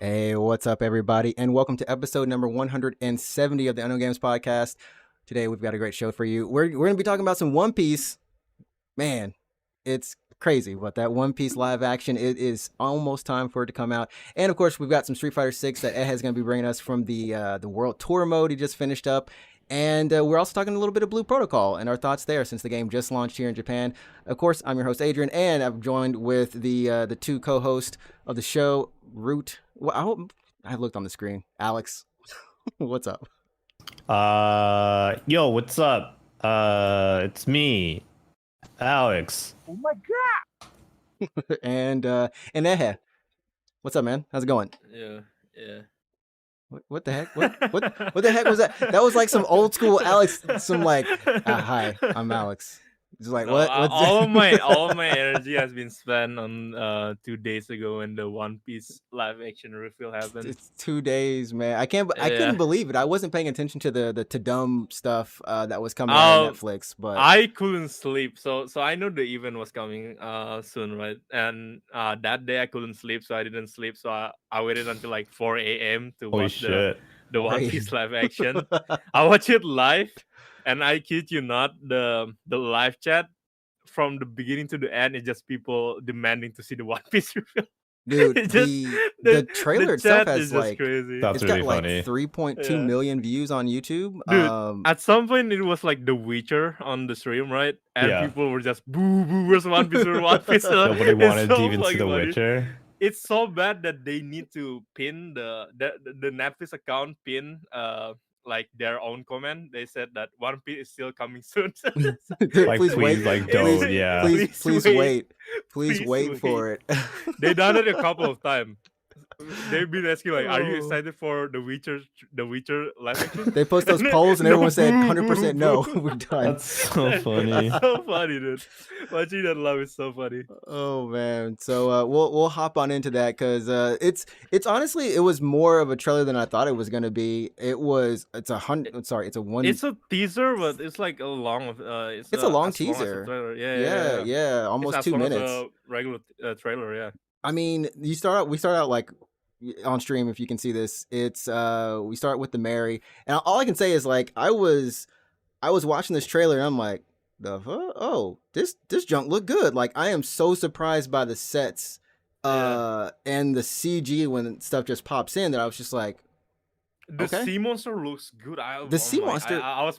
Hey, what's up, everybody? And welcome to episode number 170 of the Unknown Games Podcast. Today, we've got a great show for you. We're going to be talking about some One Piece. Man, it's crazy, but that One Piece live action, it is almost time for it to come out. And of course, we've got some Street Fighter 6 that Ed is going to be bringing us from the World Tour mode he just finished up. And we're also talking a little bit of Blue Protocol and our thoughts there since the game just launched here in Japan. Of course, I'm your host, Adrian, and I'm joined with the two co-hosts of the show, Root. Well, I looked on the screen. Alex, what's up? Yo, what's up? It's me, Alex. Oh my god! and Ehe, what's up, man? How's it going? Yeah. What the heck? What the heck was that? That was like some old school Alex. Some like, hi, I'm Alex. Just like No, what? all of my energy has been spent on 2 days ago when the One Piece live action reveal happened. It's 2 days, man. I couldn't Yeah. believe it. I wasn't paying attention to the TUDUM stuff that was coming out on Netflix, but I couldn't sleep, so I know the event was coming soon, right? And that day I couldn't sleep, so I didn't sleep. So I waited until like 4 a.m. to Holy watch shit. the One Right. Piece live action. I watched it live, and I kid you not, the live chat from the beginning to the end is just people demanding to see the One Piece reveal. Dude, It's just- the trailer itself chat has is just like crazy. That's it's got really like funny. 3.2 Yeah. million views on YouTube. Dude, At some point, it was like The Witcher on the stream, right? And Yeah. people were just boo boo. Where's One Piece? Where's One Piece? Nobody It's wanted so to even see fucking The funny. Witcher. It's so bad that they need to pin the Netflix account pin like their own comment. They said that One Piece is still coming soon. Like, please wait. like, Please- don't, yeah. Please wait. Please Please wait wait. for it. They done it a couple of times. They've been asking like, "Are you Oh. excited for the Witcher live action?" They post those And then- polls and everyone said boo, 100% boo, no. boo. We're done. That's so funny. That's so funny, dude. Watching that live is so funny. Oh man. So we'll hop on into that because it's honestly it was more of a trailer than I thought it was gonna be. It's a one. It's a teaser, but it's like a long. It's a long as long as the teaser. trailer. Yeah. Yeah, It's almost as 2 long as minutes. a regular trailer. Yeah. I mean, we start out like on stream if you can see this. It's we start with the Mary, and all I can say is like I was watching this trailer and I'm like, this junk looked good. Like I am so surprised by the sets and the CG when stuff just pops in that I was just like, The Okay. sea monster looks good. Sea monster- I was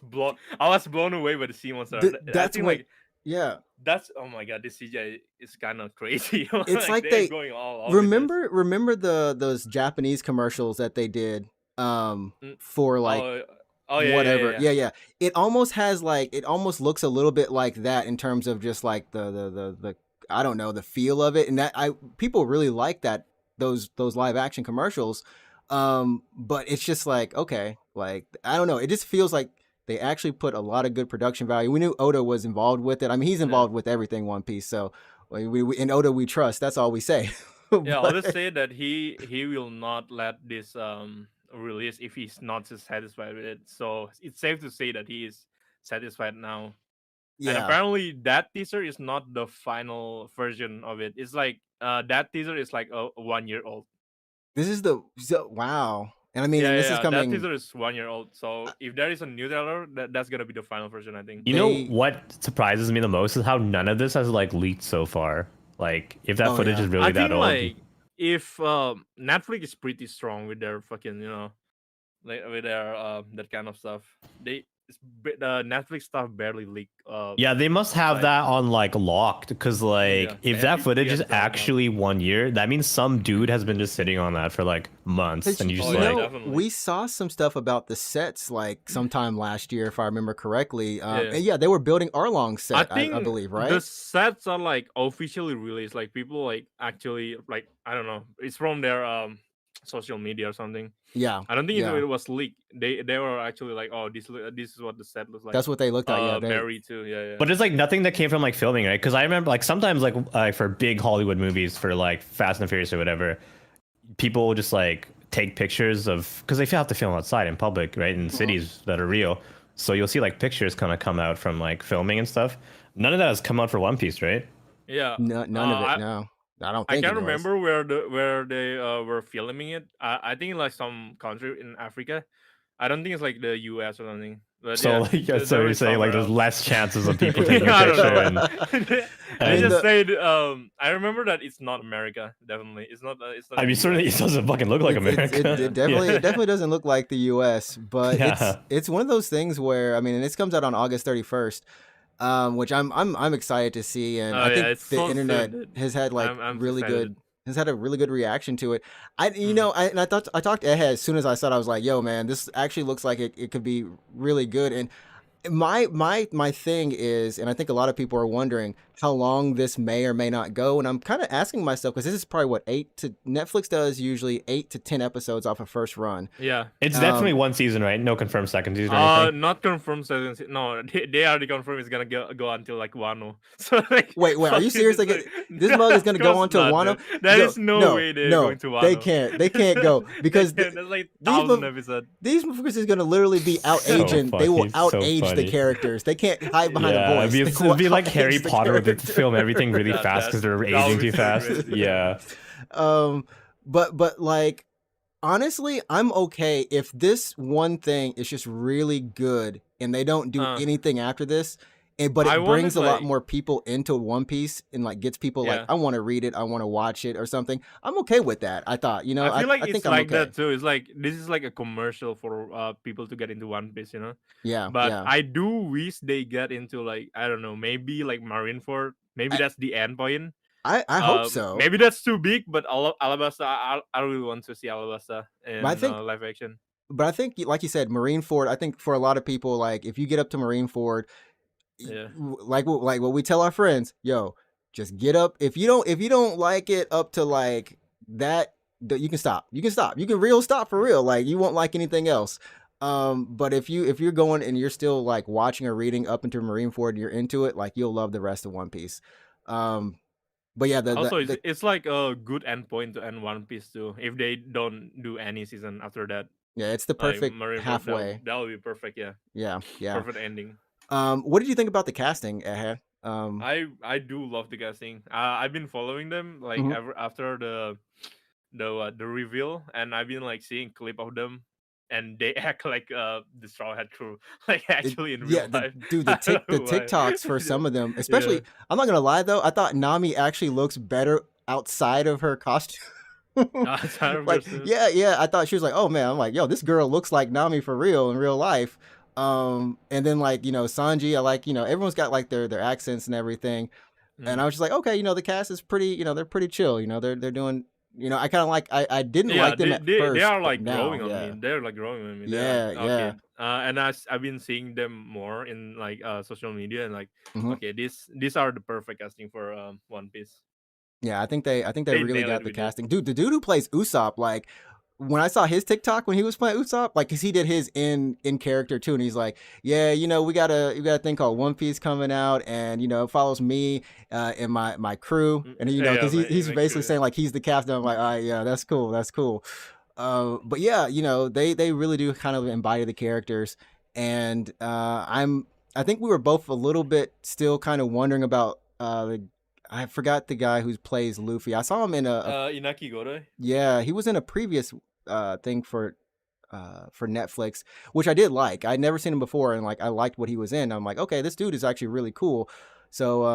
blown away by the sea monster. I that's think what- like yeah. that's oh my god, this CGI is kind of crazy. It's like they're they- going all over this. Remember those Japanese commercials that they did for like yeah, whatever. yeah. Yeah. It almost looks a little bit like that in terms of just like the I don't know, the feel of it. And that people really like that those live action commercials. But it's just like, okay, like I don't know. It just feels like they actually put a lot of good production value. We knew Oda was involved with it. I mean, he's involved with everything One Piece. So we in Oda we trust. That's all we say. Yeah, But- I'll just say that he will not let this release if he's not satisfied with it. So it's safe to say that he is satisfied now. And yeah. apparently that teaser is not the final version of it. It's like that teaser is like a 1 year old. This is wow. And I mean, Yeah, this is coming. that teaser is 1 year old. So if there is a new trailer, that's gonna be the final version, I think. You know They- what surprises me the most is how none of this has like leaked so far. Like, if that Oh, footage yeah. is really I that think old. like if Netflix is pretty strong with their fucking like with their that kind of stuff. The Netflix stuff barely leak. Yeah, they must have like- that on like locked because like Yeah. if Yeah, that you footage get is that now. actually 1 year, that means some dude has been just sitting on that for like months, 'Cause and you just Oh, yeah, like, definitely. we saw some stuff about the sets like sometime last year, if I remember correctly. Yeah. And yeah, they were building Arlong's set, I think I believe, right? the sets are like officially released. Like people like actually like I don't know. It's from their social media or something. Yeah, I don't think Yeah. it was leaked. They were actually like, oh, this is what the set looks like. that's what they looked at. Yeah, they, Mary too. Yeah. but it's like nothing that came from like filming, right? Because I remember like sometimes like for big Hollywood movies for like Fast and Furious or whatever, people will just like take pictures of because they have to film outside in public, right, in cities that are real. So you'll see like pictures kind of come out from like filming and stuff. None of that has come out for One Piece, right? Yeah. none of it. No. I don't I think can't it was. remember where they were filming it. I think like some country in Africa. I don't think it's like the U.S. or something. But So yeah, like, so there you're is saying like somewhere there's else. less chances of people taking a I don't picture, know. and I They mean, just the said I remember that it's not America. Definitely, it's not. It's not I the mean, certainly U.S. it doesn't fucking look like America. it definitely Yeah. it definitely doesn't look like the U.S., but Yeah. it's one of those things where I mean, and this comes out on August 31st, which I'm excited to see, and Oh I yeah, think it's the so internet soon, dude. has had like I'm really excited. good has had a really good reaction to it. Mm. I thought I talked to Ehe as soon as I saw it. I was like, yo man, this actually looks like it could be really good. And my thing is, and I think a lot of people are wondering how long this may or may not go, and I'm kind of asking myself because this is probably what Netflix does usually 8 to 10 episodes off a first run. Yeah. It's definitely one season, right? No confirmed second season or anything. Not confirmed season. No, they already confirmed it's gonna go until like Wano. So like, Wait, are you serious? it's Like this mug is gonna of go course on to not, Wano? dude. There Yo, is no no, way they're no, going to they Wano. can't. They can't go because That's like these 1,000 episodes. these motherfuckers is gonna literally be So outaging. They will funny, so outage the funny. characters. They can't hide behind a Yeah, voice. it'd be like Outage Harry the Potter, where they character. film everything really That- fast that- because they're that would aging be too so fast. crazy. Yeah. But like honestly, I'm okay if this one thing is just really good and they don't do anything after this. But I it brings wanted, a lot like- more people into One Piece and like gets people like Yeah. I want to read it, I want to watch it or something. I'm okay with that. I thought, you know, I feel like I think it's I'm like okay. that too. It's like this is like a commercial for people to get into One Piece, you know. Yeah, But yeah. I do wish they get into like, I don't know, maybe like Marineford. Maybe that's the end point. I hope so. Maybe that's too big, but Alabasta, I really want to see Alabasta in But I think live action. but I think like you said, Marineford, I think for a lot of people, like if you get up to Marineford, Yeah. like what we tell our friends, yo, just get up. If you don't like it up to like that, you can stop. You can real stop for real. Like you won't like anything else. But if you're going and you're still like watching or reading up into Marineford and you're into it, like you'll love the rest of One Piece. But yeah, Also, it's like a good end point to end One Piece too. If they don't do any season after that, yeah, it's the like perfect Marineford, halfway. that would be perfect. Yeah, Yeah. perfect ending. What did you think about the casting, Ehe? I do love the casting. I've been following them like Mhm. ever after the reveal, and I've been like seeing clip of them, and they act like the Straw Hat Crew, like actually in real life. Dude, I don't the know why. TikToks for some of them, especially. Yeah. I'm not gonna lie though, I thought Nami actually looks better outside of her costume. Outside of Like, her suit. yeah, I thought she was like, oh man, I'm like, yo, this girl looks like Nami for real in real life. And then like Sanji, I like everyone's got like their accents and everything, and I was just like, okay, the cast is pretty, they're pretty chill, they're doing. I kind of like I didn't like them at first. They are but like now, growing on yeah. me. They're like growing on me. Yeah, yeah. And I've been seeing them more in like social media, and like, Mhm. okay, these are the perfect casting for One Piece. Yeah, I think they They really nailed got it the with it. casting. Dude, the dude who plays Usopp, like when I saw his TikTok when he was playing Usopp, like cause he did his in character too, and he's like, yeah, we got a thing called One Piece coming out, and it follows me and my crew, and because he's my basically crew, saying like he's the captain. I'm like, all right, yeah, that's cool. But yeah, they really do kind of embody the characters, and I think we were both a little bit still kind of wondering about I forgot the guy who plays Luffy. I saw him in Inaki Godoy. yeah, he was in a previous thing for Netflix, which I did like. I'd never seen him before, and like I liked what he was in. I'm like, okay, this dude is actually really cool. So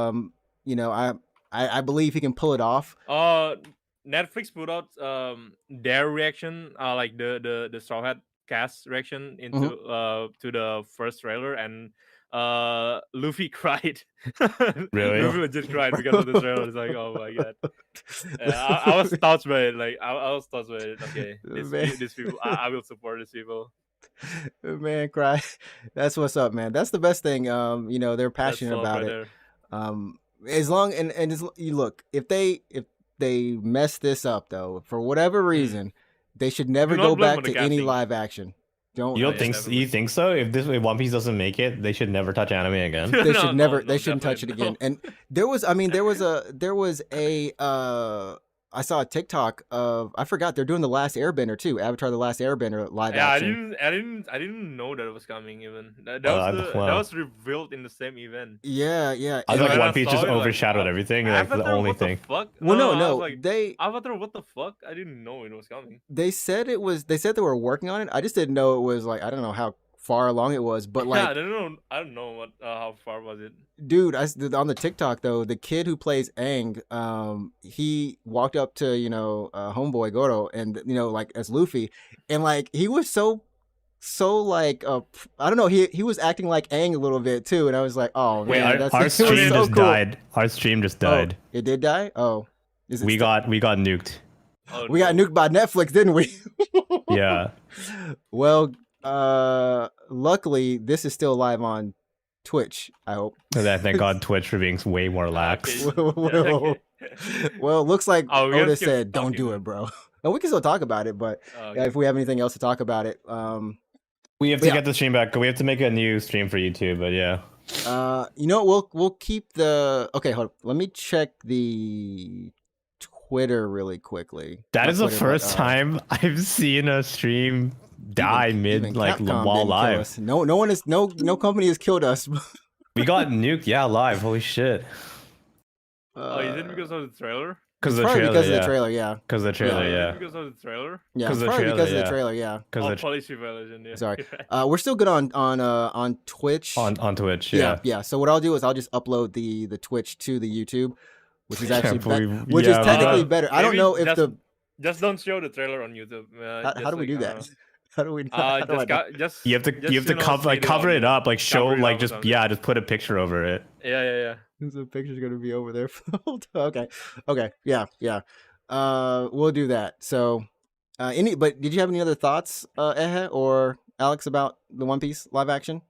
I believe he can pull it off. Netflix put out their reaction, like the Straw Hat cast reaction into to the first trailer, and Luffy cried. Really? Luffy legit cried because of the trailer. It's like, oh my god. I was touched by it. Like I was touched by it. Okay, these people, I will support these people. Man, cry. That's what's up, man. That's the best thing. They're That's passionate all about right it. there. As long you look, if they mess this up though, for whatever reason, they should never Do not go blame back on the to any casting. live action. Don't You don't yeah, think definitely. you think so? If One Piece doesn't make it, they should never touch anime again. they No, should no, never no, they shouldn't touch it definitely again. And there was a I saw a TikTok of, I forgot, they're doing the Last Airbender too. Avatar: The Last Airbender live Yeah, action. I didn't know that it was coming. Even that Wow. was revealed in the same event. Yeah, yeah. I was And like, When One I Piece saw just it, like, overshadowed everything. Like the Avatar, only what the thing. fuck? well, no, I was no, like, Avatar, what the fuck? I didn't know it was coming. they said it was. They said they were working on it. I just didn't know it was like, I don't know how far along it was, but Yeah, like, I don't know what how far was it. dude, on the TikTok though, the kid who plays Aang, he walked up to homeboy Goro, and like as Luffy, and like he was so like I don't know, he was acting like Aang a little bit too, and I was like, oh Wait, man, that's our it was stream so just cool. died. Our stream just Oh, died. it did die. Oh, is it? We got nuked. Oh, we got nuked by Netflix, didn't we? Yeah. Well, luckily this is still live on Twitch. I hope. And then thank God Twitch for being way more lax. Well, well, looks like Oh, we gotta Otis skip said, "Don't talking do then. it, bro." And we can still talk about it, but Okay. if we have anything else to talk about it, We have to Yeah. get the stream back. We have to make a new stream for YouTube, but yeah. we'll keep the. Okay, hold up. Let me check the Twitter really quickly. That Not is the Twitter, but, first time I've seen a stream die mid even like Capcom while didn't kill live. us. No one is no company has killed us. We got nuked, yeah, live. Holy shit. Oh, is it because of the trailer? Because it's of the probably trailer, because yeah. of the trailer, yeah. Because of the trailer, Is it yeah. because of the trailer? Yeah, 'Cause it's of the probably trailer, because of yeah. the trailer, yeah. Because Oh, of policy violation. Yeah. Sorry. You're right. We're still good on Twitch. on Twitch, yeah. Yeah. So what I'll do is I'll just upload the Twitch to the YouTube, which is actually Can't is believe- technically yeah. better. I don't Maybe know if just don't show the trailer on YouTube. how do we do that? How do we? How do I do- Just You have to cover it up, like show, Cover it like up or just something. just put a picture over it. Yeah. The picture's gonna be over there for the whole time. Okay. Yeah. We'll do that. So, but did you have any other thoughts, Ehe or Alex, about the One Piece live action?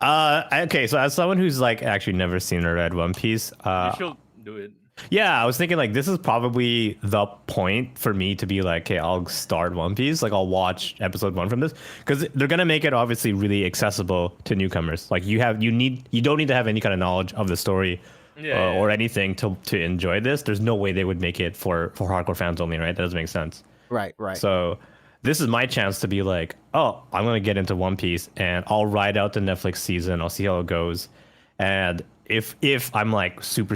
Okay, so as someone who's like actually never seen or read One Piece, You should do it. yeah, I was thinking like this is probably the point for me to be like, okay, I'll start One Piece. Like I'll watch episode 1 from this because they're gonna make it obviously really accessible to newcomers. Like you don't need to have any kind of knowledge of the story or anything to enjoy this. There's no way they would make it for hardcore fans only, right? That doesn't make sense. Right. So this is my chance to be like, oh, I'm gonna get into One Piece and I'll ride out the Netflix season. I'll see how it goes, and if I'm like super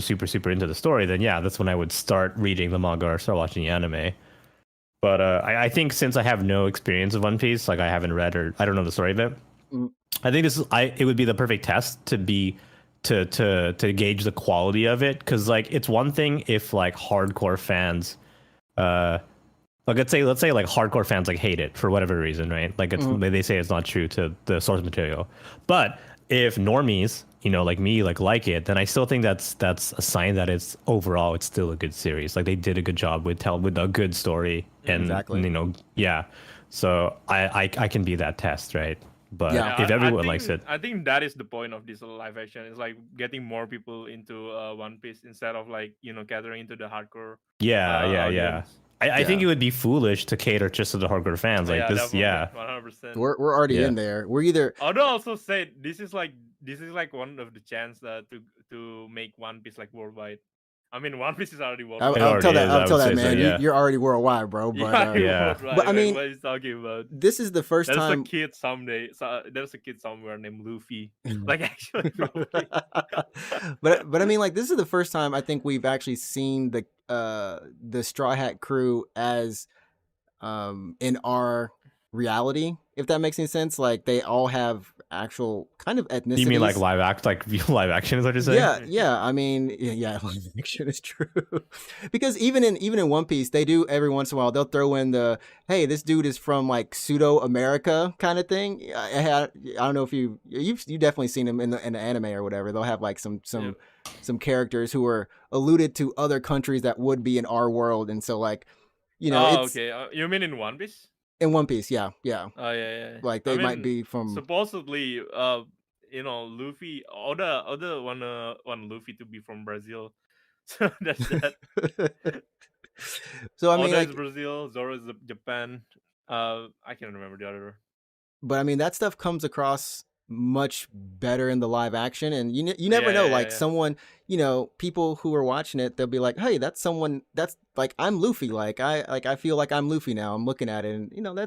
into the story, then yeah, that's when I would start reading the manga or start watching the anime. But I think since I have no experience of One Piece, like I haven't read or I don't know the story of it, I think it would be the perfect test to gauge the quality of it, because like it's one thing if like hardcore fans like let's say like hardcore fans like hate it for whatever reason, right? Like it's they say it's not true to the source material, but if normies, like me, like it, then I still think that's a sign that it's still a good series. Like they did a good job with a good story, and Exactly. yeah. So I can be that test, right? But Yeah. if everyone likes it, I think that is the point of this live action. It's like getting more people into One Piece instead of like catering into the hardcore. yeah. Audience. I think it would be foolish to cater just to the hardcore fans. Like this, definitely, yeah. 100%. We're already in there. We're either. Although also said this is like one of the chance to make One Piece like worldwide. I mean, One Piece is already worldwide. I'll tell that, man. So, yeah. You're already worldwide, bro. But yeah. But I mean, what are you talking about? this is the first time. There's a kid someday. There's a kid somewhere named Luffy. Like actually, probably. but I mean, like this is the first time I think we've actually seen the Straw Hat crew as in our reality, if that makes any sense. Like they all have actual kind of ethnicities. You mean like live action is what you're saying? Yeah. I mean, yeah, live action is true. Because even in One Piece, they do every once in a while they'll throw in the, hey, this dude is from like pseudo America kind of thing. I don't know if you've definitely seen him in the anime or whatever. They'll have like some characters who are alluded to other countries that would be in our world, and so like, it's, okay. You mean in One Piece? in One Piece, yeah. Oh yeah. Like they might be from supposedly, Luffy. Other want Luffy to be from Brazil. So that's that. So I mean, Oda like is Brazil, Zoro is Japan. I can't remember the other. But I mean, that stuff comes across much better in the live action, and you never know. Like someone, people who are watching it, they'll be like, "Hey, that's someone that's like I'm Luffy. Like I feel like I'm Luffy now. I'm looking at it, and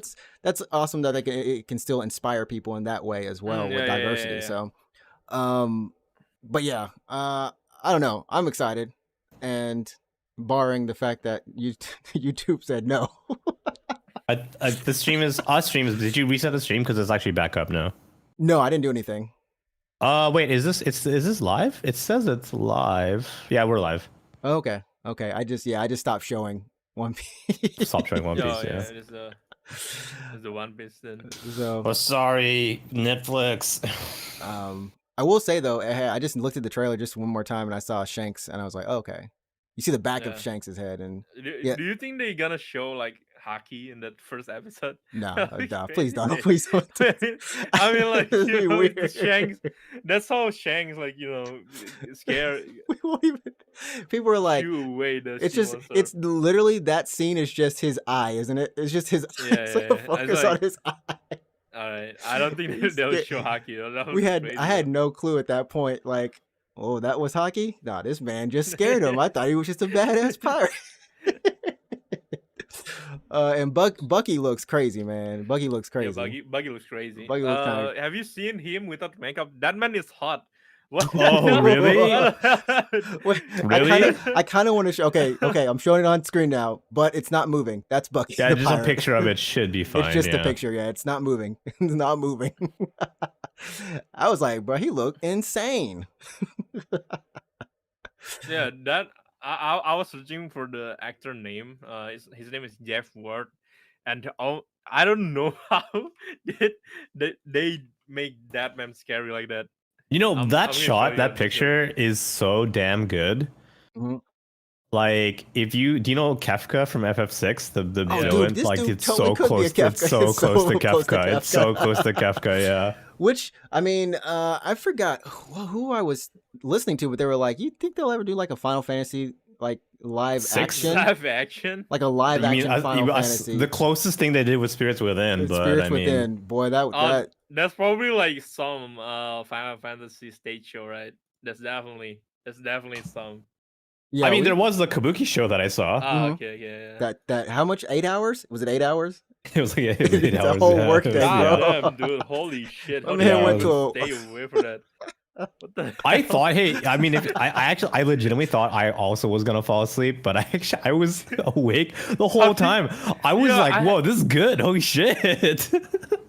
that's awesome that it can still inspire people in that way as well with diversity. So, but yeah, I don't know. I'm excited, and barring the fact that YouTube said no. The stream is did you reset the stream because it's actually back up now? No, I didn't do anything. Wait, is this live? It says it's live. Yeah, we're live. Okay. I just stopped showing One Piece. Stop showing One Piece. It is the One Piece then. So, sorry, Netflix. I will say though, I just looked at the trailer just one more time and I saw Shanks and I was like, oh, okay. You see the back of Shanks' head, and do you think they're gonna show like hockey in that first episode? No, please don't. Please don't. I mean, like weird. Shanks. That's how Shanks, like scared. We won't even. People are like, it's literally that scene is just his eye, isn't it? It's just his. It's like a focus on his eye. All right, I don't think they'll show hockey. I had no clue at that point. Like, oh, that was hockey? Nah, this man just scared him. I thought he was just a badass pirate. And Bucky looks crazy, man. Bucky looks crazy. Yeah, Bucky looks crazy. Bucky looks have you seen him without makeup? That man is hot. What? Oh, really? Wait, really? I kind of want to show. Okay, I'm showing it on screen now, but it's not moving. That's Bucky. Yeah, just pirate. a picture of it should be fine. It's just a picture. Yeah, it's not moving. It's not moving. I was like, bro, he looked insane. Yeah, that I was searching for the actor name. His name is Jeff Ward, and I don't know how they make that man scary like that. That picture is so damn good. Mm-hmm. Like, do you know Kefka from FF6? The villain? Dude, like it's so close. It's so close to Kefka. It's so close to Kefka. Yeah. Which, I mean, I forgot who I was listening to, but they were like, "You think they'll ever do like a Final Fantasy like live action? Live action? Like a live action Final Fantasy?" The closest thing they did was Spirits Within, Within, boy, that's probably like some Final Fantasy stage show, right? That's definitely some. Yeah, I mean, there was the Kabuki show that I saw. Okay, yeah. That how much? 8 hours? Was it 8 hours? It was like 8 hours. A whole work day, bro. Damn, dude, holy shit! My man went to stay away from that. What the I thought, I mean, I legitimately thought I also was gonna fall asleep, but I was awake the whole time. I was whoa, this is good. Holy shit.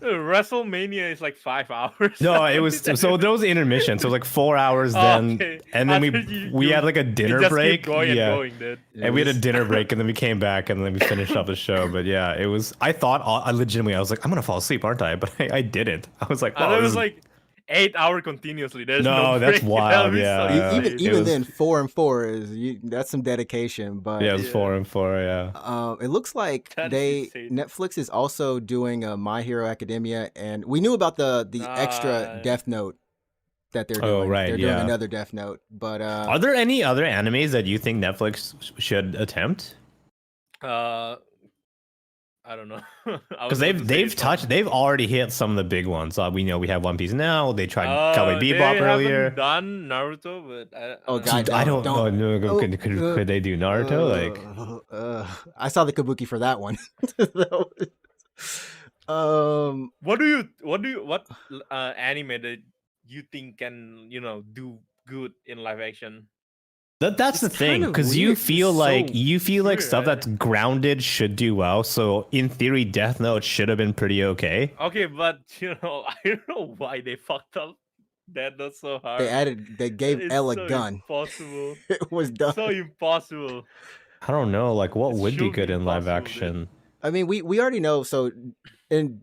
WrestleMania is like 5 hours. No, it was so there was an intermission, so it was like 4 hours then, and then we had like a dinner break. Going, dude. And we had a dinner break, and then we came back, and then we finished up the show. But yeah, it was. I thought I was like, I'm gonna fall asleep, aren't I? But I didn't. I was like, oh, it was like 8 hours continuously. There's no that's wild. Yeah, even then, 4 and 4 is that's some dedication. But yeah, it was 4 and 4. Yeah. It looks like Netflix is also doing a My Hero Academia, and we knew about the extra Death Note that they're doing. Oh, right. They're doing another Death Note. But are there any other animes that you think Netflix should attempt? I don't know. Because they've already hit some of the big ones. We know we have One Piece now. They tried Cowboy Bebop earlier. Done Naruto, but I don't know. Could they do Naruto? I saw the Kabuki for that one. What anime that you think can do good in live action? That's the thing, because you feel like stuff that's grounded should do well. So in theory, Death Note should have been pretty okay. Okay, but I don't know why they fucked up Death Note so hard. They gave Elle a gun. Impossible. It was done. So impossible. I don't know, like what would be good in live action. Dude. I mean, we already know. So in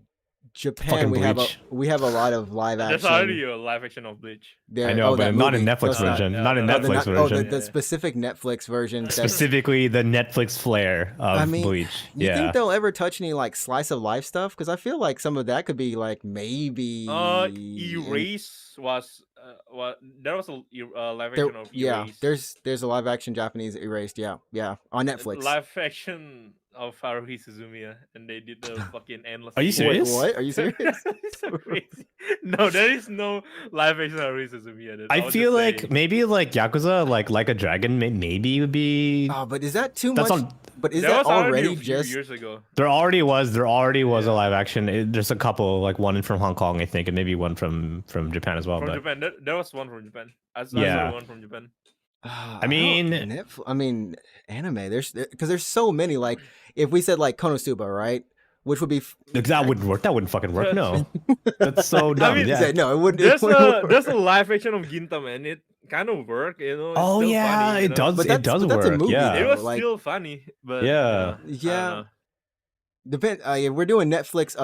Japan, we have a lot of live action. There's already a live action of Bleach. I know, but not in Netflix version. Not in Netflix version. The specific Netflix version. Specifically, the Netflix flair of Bleach. You think they'll ever touch any like slice of life stuff? Because I feel like some of that could be like maybe. Erase was What there was a live There, action of yeah, Erased. there's a live action Japanese Erased. Yeah, on Netflix. Live action of Haruhi Suzumiya, and they did the fucking endless. Are you story. Wait, serious? what? Are you serious? It's so crazy. No, there is no live action Haruhi Suzumiya. Dude. I was feel just like saying. maybe like Yakuza, like a dragon, maybe would be. Oh, but is that too That's much? on. But is There that was already already a few just? years ago. There already was a Yeah. live action. There's a couple, like one from Hong Kong, I think, and maybe one from Japan as well. From but Japan. There was one from Japan. I Yeah. saw one from Japan. I mean, I mean, anime. Because there's so many. Like, if we said like Konosuba, right? Which would be that wouldn't work. That wouldn't fucking work. No, that's so dumb. mean, yeah. no, it wouldn't. There's a live action of Ginta, man. It kind of worked, you know. It's Oh still yeah, funny, you it know? does. But It does but that's a work. movie, Yeah. It though. was like- still funny, but Yeah. I don't Yeah. know. Depend. If we're doing Netflix,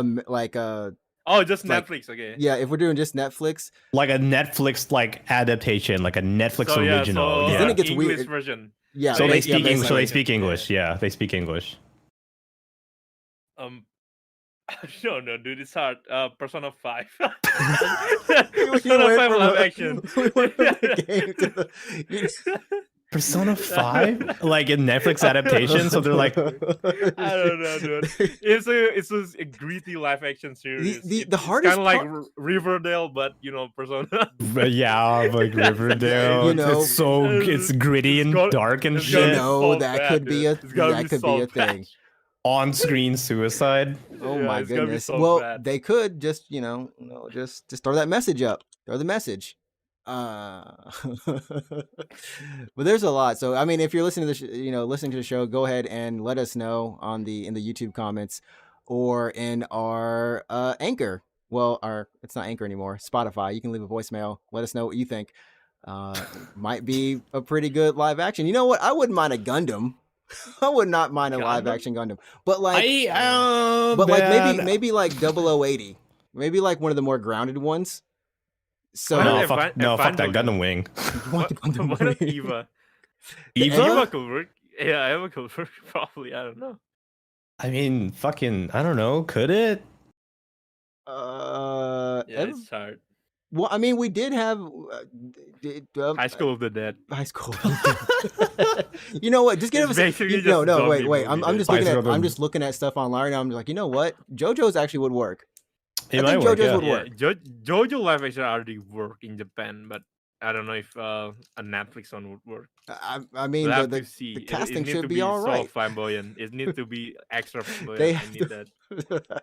Oh, just like- Netflix, okay. yeah. If we're doing just Netflix, Like a Netflix adaptation, like a Netflix So, yeah, original. so yeah. then it gets English weird. version. yeah. So Yeah, they yeah, speak basically. English. So they Yeah. speak English. Yeah, they speak English. No, dude, it's hard. Persona 5. We Persona went 5 from live a- action. we went from the game to the. Persona 5, like a Netflix adaptation. So they're like, I don't know, dude. It's a gritty live action series. the It's hardest kind of like part- Riverdale, but Persona. yeah, like Riverdale. You know, it's gritty and got- dark and it's gotta shit. be so that bad, could be a dude. It's gotta that be could so be a bad. thing. On-screen suicide. Oh Yeah, my it's gotta be goodness. so Well, bad. they could just just throw that message up. Throw the message. But there's a lot. So I mean, if you're listening to listening to the show, go ahead and let us know in the YouTube comments or in our Anchor. Well, it's not Anchor anymore. Spotify. You can leave a voicemail. Let us know what you think. Might be a pretty good live action. You know what? I wouldn't mind a Gundam. I would not mind a live Gundam? action Gundam. But like, man. maybe like 0080. Maybe like one of the more grounded ones. So Why No, not fuck, no, fuck that Evangelion? Gundam wing. you want the Gundam Why not movie? Eva? Eva? Eva could work. Yeah, Eva could work. Probably. I don't know. I mean, fucking, I don't know. Could it? Yeah, Ev- it's hard. well, I mean, we did have High School of the Dead. high school. You know what? Just give It's us basically just no, zombie wait. movie, I'm dude. just looking High at School of I'm the- just looking at stuff online. And I'm just like, you know what? JoJo's actually would work. It I might think work, JoJo's yeah. would Yeah, work. JoJo live action already work in Japan, but I don't know if a Netflix one would work. I mean, We'll have the to see. the It casting needs should to be all so right. flamboyant. It needs to be extra flamboyant. They I have need to- that.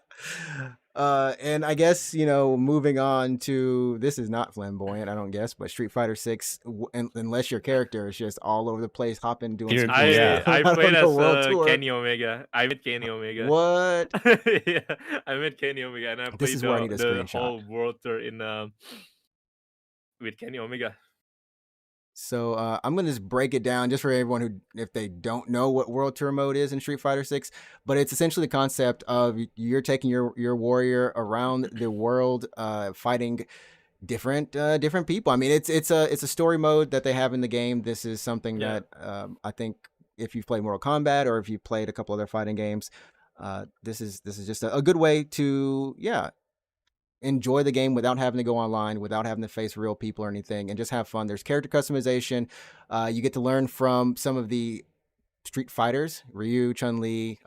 And I guess moving on to this is not flamboyant, I don't guess, but Street Fighter 6. Unless your character is just all over the place, hopping, doing some You're- cool Yeah. stuff. I don't played know, as World Tour. Kenny Omega. I met Kenny Omega. What? Yeah, I met Kenny Omega, and I played This is where I need a the screenshot. whole world tour in with Kenny Omega. So I'm gonna just break it down just for everyone who, if they don't know what World Tour mode is in Street Fighter 6, but it's essentially the concept of you're taking your warrior around the world, fighting different people. I mean, it's a story mode that they have in the game. This is something Yeah. that I think if you've played Mortal Kombat or if you've played a couple other fighting games, this is just a good way to enjoy the game without having to go online, without having to face real people or anything, and just have fun. There's character customization. You get to learn from some of the Street Fighters, Ryu, Chun-Li,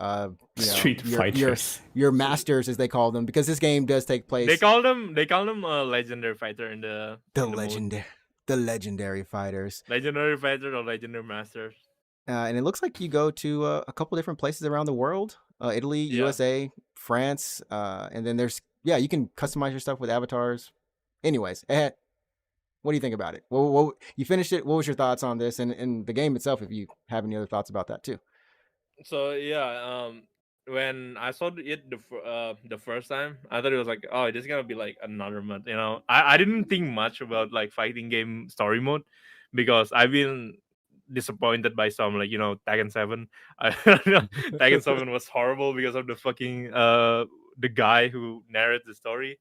Street Fighters. your masters as they call them, because this game does take place. They call them a legendary fighter in the in mode. the legendary fighters, Legendary fighter or legendary masters. and it looks like you go to a couple different places around the world: Italy, Yeah. USA, France, and then there's you can customize your stuff with avatars. Anyways, what do you think about it? Well, you finished it. What was your thoughts on this and the game itself? If you have any other thoughts about that too. So yeah, when I saw it the first time, I thought it was like, oh, this is gonna be like another month. I didn't think much about like fighting game story mode because I've been disappointed by some, like Tekken 7. Tekken 7 was horrible because of the fucking the guy who narrates the story.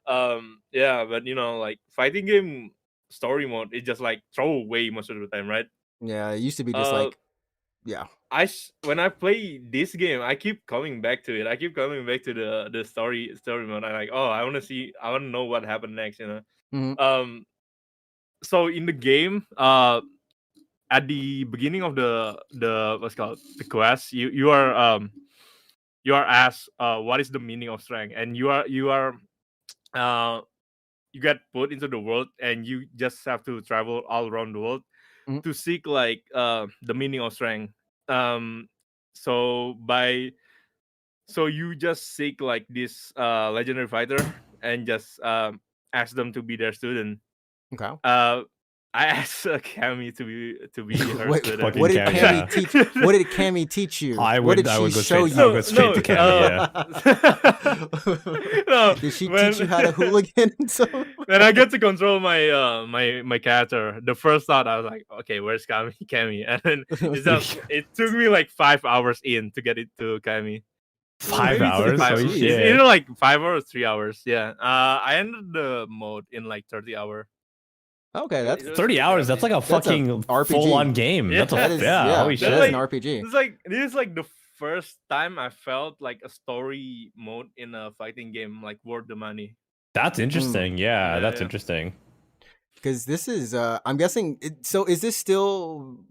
Yeah, but like fighting game story mode, it just like throw away most of the time, right? Yeah, it used to be just like, yeah. When I play this game, I keep coming back to it. I keep coming back to the story mode. I'm like, oh, I want to know what happened next. Mhm. so in the game, at the beginning of the what's called the quest, you are asked what is the meaning of strength, and uh you get put into the world, and you just have to travel all around the world Mhm. to seek like the meaning of strength. Um, so you just seek like this legendary fighter and just ask them to be their student. Okay. I asked Cammy to be her Wait, student. Fucking what did Cammy, Cammy yeah. teach? What did Cammy teach you? I What would did I she would go show straight I would you? go straight to Cammy, yeah. No, Did she when- teach you how to hooligan? So when I get to control my my character, the first thought I was like, okay, where's Cammy? And then it took me like 5 hours in to get it to Cammy. 5 Maybe hours? five. Holy It's shit. either like 5 hours, 3 hours. Yeah. I ended the mode in like 30 hours. okay, that's It was 30 pretty hours, that's crazy. like a That's a fucking RPG. full-on game. Yeah. That's a That is holy that shit. is like- an RPG. This is like the first time I felt like a story mode in a fighting game like worth the money. That's interesting. Yeah, Yeah, that's yeah. interesting. Because this is, I'm guessing. So is this still?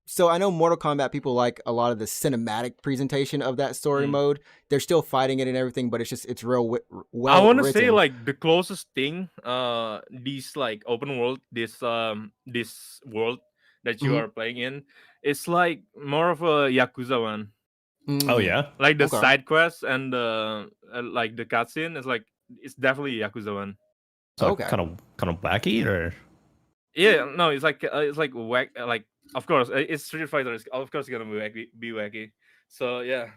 So I know Mortal Kombat people like a lot of the cinematic presentation of that story Mm. mode. They're still fighting it and everything, but it's real well. I want to written. say like the closest thing these like open world this world that you Mhm. are playing in, it's like more of a Yakuza one. Oh Mm. yeah. Like the Okay. side quests and like the cutscene is like it's definitely a Yakuza one. So Okay. kind of wacky or Yeah, no, it's like whack. Like of course it's Street Fighter. Of course, it's gonna be wacky. So yeah,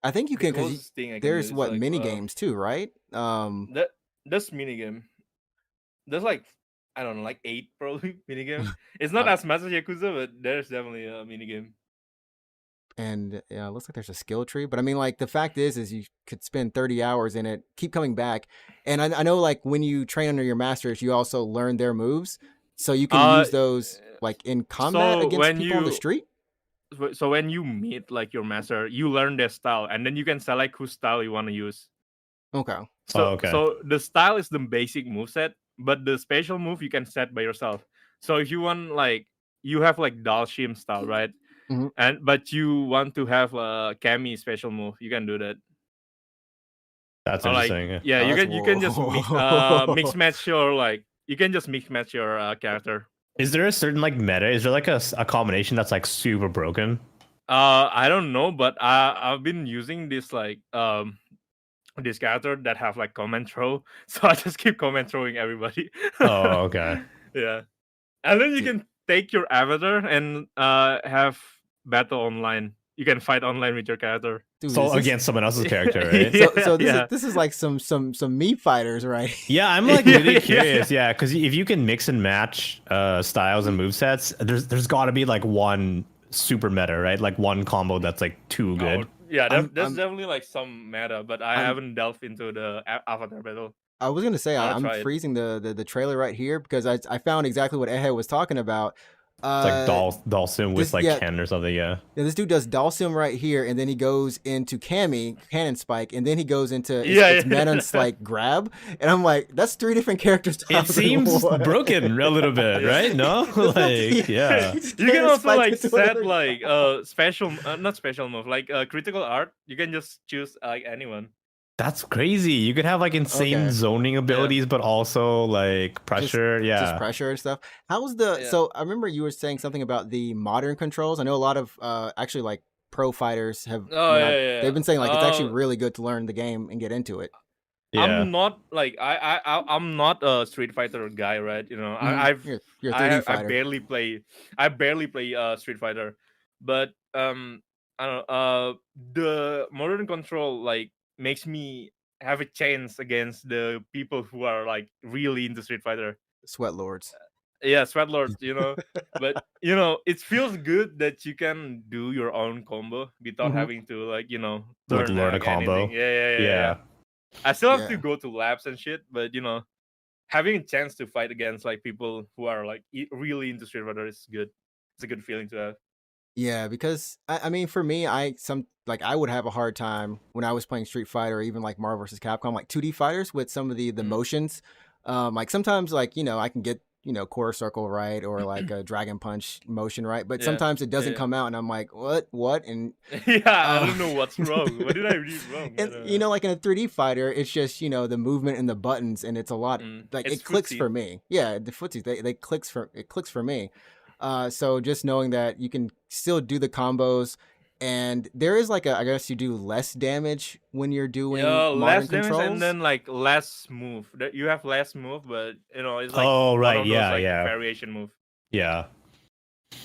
I think you the can because closest thing I can there's do is what like, mini games too, right? That's minigame. There's like I don't know, like 8 probably minigame. It's not Uh, as much as Yakuza, but there's definitely a minigame. And yeah, it looks like there's a skill tree. But I mean, like the fact is you could spend 30 hours in it, keep coming back. And I know like when you train under your masters, you also learn their moves, so you can use those like in combat So against when people on the you- street. So when you meet like your master, you learn their style, and then you can select whose style you want to use. Okay. So, okay. so the style is the basic moveset, but the special move you can set by yourself. So if you want like you have like Dalshim style, right? Mhm. But you want to have a Kami special move, you can do that. that's Or, like, interesting. yeah, Oh, you that's can just whoa. mix match your like you can just mix match your character. Is there a certain like meta? Is there like a combination that's like super broken? I don't know, but I've been using this like this character that have like comment throw, so I just keep comment throwing everybody. Oh, okay. Yeah, and then you Dude. can take your avatar and have battle online. You can fight online with your character. Dude, So is this- against someone else's character, right? So Yeah. this is like some Mii fighters, right? Yeah, I'm like Yeah, really yeah, curious. Yeah, because if you can mix and match styles and movesets, there's got to be like one super meta, right? Like one combo that's like too good. Oh, yeah, I'm- there's I'm- definitely like some meta, but I I'm- haven't delved into the avatar battle. I was gonna say I'll I'm try it. freezing the trailer right here because I found exactly what Ehe was talking about. It's like Dalsim with this- like yeah. Ken or something. Yeah. Yeah, this dude does Dalsim right here, and then he goes into Cannon Spike, and then he goes into Yeah. Menon's like grab, and I'm like, that's 3 different characters. It seems broken a little bit, right? No, like yeah. You can also like set like special not special move like critical art. You can just choose like anyone. That's crazy. You could have like insane Okay. zoning abilities, but also like pressure. just yeah. pressure and stuff. How was the? Yeah. So I remember you were saying something about the modern controls. I know a lot of actually like pro fighters have. Oh, yeah. They've been saying like it's actually Uh, really good to learn the game and get into it. Yeah. I'm not like I'm not a Street Fighter guy, right? You know, I've You're a 3D fighter. I barely play Street Fighter, but I don't know. The modern control like makes me have a chance against the people who are like really into Street Fighter. Sweat lords. Yeah, Sweat Lords, you know. But you know, it feels good that you can do your own combo without Mhm. having to like Like learn a like, combo. anything. Yeah. Yeah. I still have Yeah. to go to labs and shit, but having a chance to fight against like people who are like really into Street Fighter is good. It's a good feeling to have. Yeah, because I mean, for me, I would have a hard time when I was playing Street Fighter or even like Marvel vs. Capcom, like 2D fighters with some of the Mm. motions. Like sometimes, like I can get quarter circle right or like a dragon punch motion right, but Yeah, sometimes it doesn't yeah, come out, and I'm like, what? And yeah. I uh, don't know what's wrong. What did I read wrong? I and don't know. like in a 3D fighter, it's just the movement and the buttons, and it's a lot like It's it clicks for footsie. me. Yeah, the footsie they clicks for me. So just knowing that you can still do the combos, and there is like I guess you do less damage when you're doing Yeah, modern less damage and controls. then like less move. That you have less move, but it's like Oh one right, of those yeah, like yeah, variation move. yeah.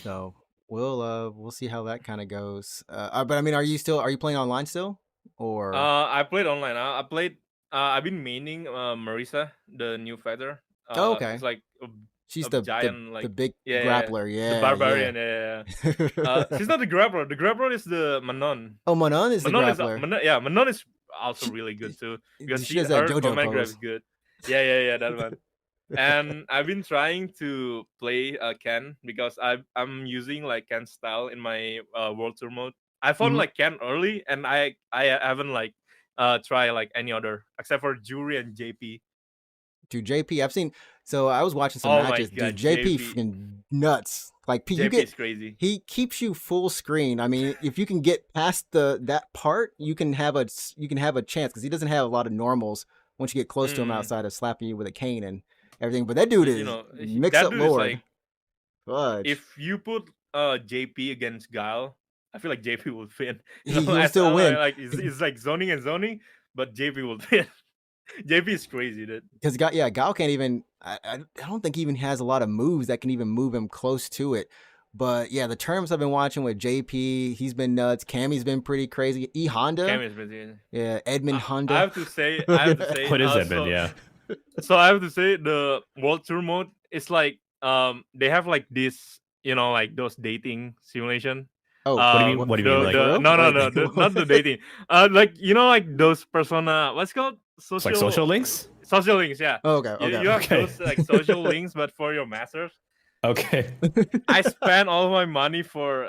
So we'll see how that kind of goes. But I mean, are you playing online still, or I played online. I played. I've been maining Marisa, the new fighter. oh, okay, It's like she's a the giant, the like big yeah, grappler, the yeah, yeah. barbarian. Yeah. She's not the grappler. The grappler is the Manon. Oh, Manon is the grappler. Manon is also She, really good too because she does that her JoJo command grab is pose. good. Yeah, that one. And I've been trying to play Ken because I'm using like Ken style in my World Tour mode. I found Mhm. like Ken early, and I haven't like try like any other except for Jury and JP. Dude, JP, I've seen. So I was watching some Oh my matches. Dude, god, JP JP. freaking nuts. Like you JP get, is crazy. he keeps you full screen. I mean, if you can get past that part, you can have a chance because he doesn't have a lot of normals once you get close to him Mm. outside of slapping you with a cane and everything. But that dude is mix That up dude is Lord. like, Fudge. if you put JP against Guile, I feel like JP will win. He'll As still win like it's like zoning and zoning, but JP will win. JP is crazy, dude. because Gal can't even. I don't think he even has a lot of moves that can even move him close to it. But yeah, the terms I've been watching with JP, he's been nuts. Cammy's been pretty crazy. E Honda, Cam is busy. yeah, Edmund I Honda. have to say, What is it, Ben? Yeah. so I have to say the World Tour mode is like they have like this, like those dating simulation. Oh, What do you mean? What do you mean? wait, for Like, real? No, Wait, not the dating. Like like those persona, what's it called, it's like social links? social links. Yeah, oh, okay, you have Okay. those like social links, but for your masters. Okay. I spent all my money for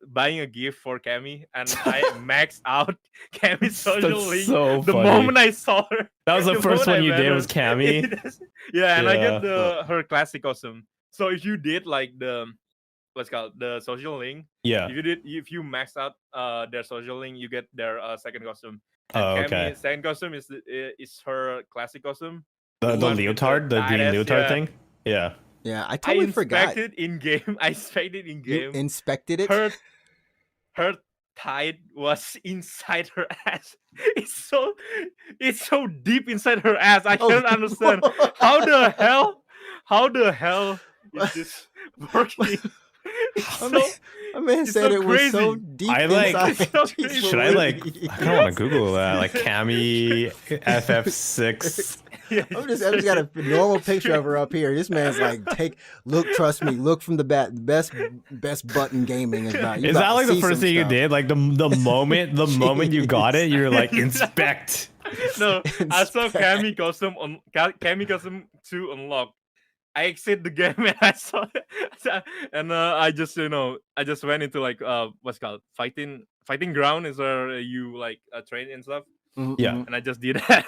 buying a gift for Cammy, and I maxed out Cammy's social That's link so the funny. moment I saw her. That was the first moment I one you met did her. was Cammy. Yeah, and I get Yeah. her classic costume. So if you did like the what's it called, the social link, Yeah. if you max out their social link, you get their second costume. And Oh, Cammy's okay. second costume is her classic costume. The one with leotard, the green tight-ass, leotard yeah. thing. Yeah. yeah, I I totally forgot. inspected in game. I inspected in You game. inspected it. Her tide was inside her ass. It's so deep inside her ass. I Oh. can't understand how the hell is this working. It's My man it's said so it was so crazy. deep I like- inside. It's so Jeez crazy. Should I like? Louise. I kind of want to Google that. Like Cammy FF6. Yeah, I just got a normal picture of her up here. This man's like, trust me, look from the back. Best button gaming is about. Is that like the first thing you did? Like the moment you got it, you're like inspect. No, I saw Inspect. Cammy custom 2 unlocked. I exit the game and I saw it. And I just went into like what's it called, fighting ground is where you like train and stuff. Yeah. And I just did that.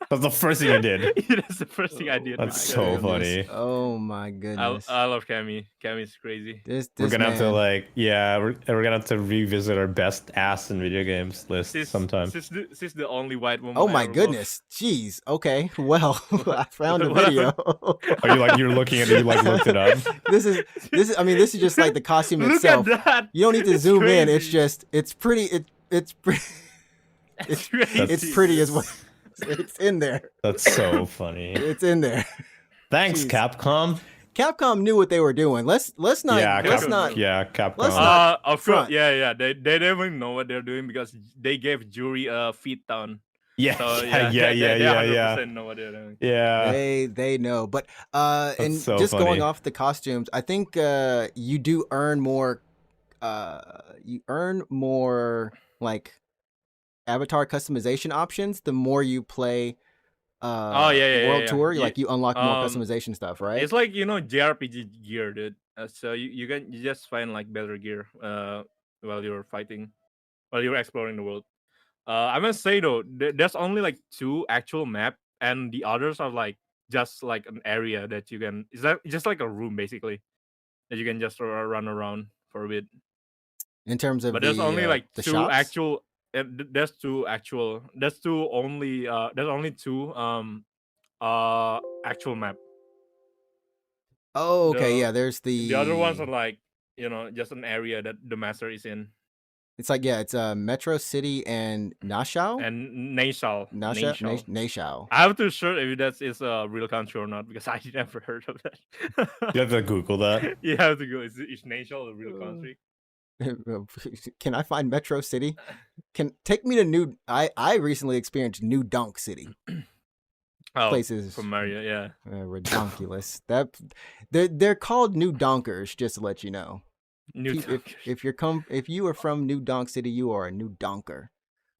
That's the first thing you did. That's the first thing I did. That's with so Cammy. funny. Oh my goodness. I love Cammy. Cammy's crazy. We're gonna have to man. like, yeah, we're gonna have to revisit our best ass in video games list sometime. She's the only white woman. Oh I my ever goodness. Jeez. Okay. Well, I found a What video. Are you like, you're looking at it, you like looked it up? This is I mean, this is just like the costume Look itself. at that. You don't need to It's zoom in. It's crazy. just it's pretty it's pretty It's crazy. it's pretty as well. It's in there. That's so funny. It's in there. Thanks, Jeez. Capcom. Capcom knew what they were doing. Let's not Yeah, let's Capcom. not Yeah, Capcom. let's not Of course, front. yeah. They definitely know what they're doing because they gave Jury a feet down. yeah, So yeah. they 100% know what they're doing. Yeah. They know. But and so just funny. going off the costumes, I think you do earn more like avatar customization options the more you play World Tour. Yeah. Like you unlock more Um, customization stuff, right? It's like JRPG gear, dude. So you just find like better gear while you're fighting, while you're exploring the world. I must say though, there's only like 2 actual map, and the others are like just like an area that you can. Is that just like a room basically that you can just run around for a bit? In terms of But there's only like the two shops. actual. There's two actual. There's two only. There's only two actual map. Oh, okay, yeah. There's The other ones are the. like just an area that the master is in. It's like it's Metro City and Nashao. And Nashao. Nashao. I have to search if that is a real country or not because I never heard of that. You have to Google that. You have to go. Is Nashao a real country? Can I find Metro City? Can take me to New. I recently experienced New Donk City. Places from Mario, yeah, ridiculous. That they're called New Donkers, just to let you know. If you are from New Donk City, you are a New Donker.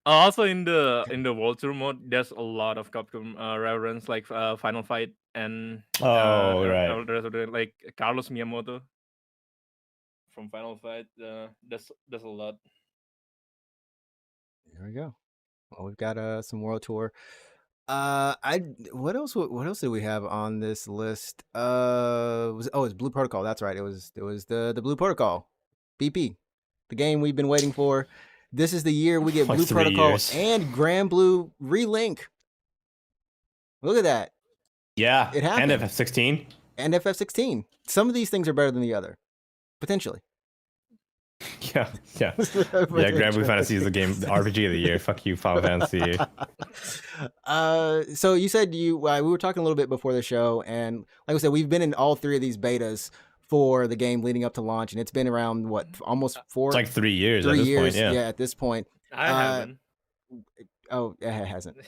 Also in the World Tour mode, there's a lot of Capcom reference like Final Fight and right, like Carlos Miyamoto from Final Fight. There's a lot. There we go. Well, we've got some World Tour. What else did we have on this list? It's Blue Protocol. That's right. It was the Blue Protocol, BP, the game we've been waiting for. This is the year we get Blue Protocol and Grand Blue Relink. Look at that. Yeah, it happened. And FF16. And FF16. Some of these things are better than the other, potentially. Yeah. Grand Blue Fantasy is the RPG of the year. Fuck you, Final Fantasy. So you said we were talking a little bit before the show, and like I said, we've been in all three of these betas for the game leading up to launch, and it's been around almost 4. It's like 3 years. 3 years, point, yeah. At this point. I haven't. Oh, it hasn't.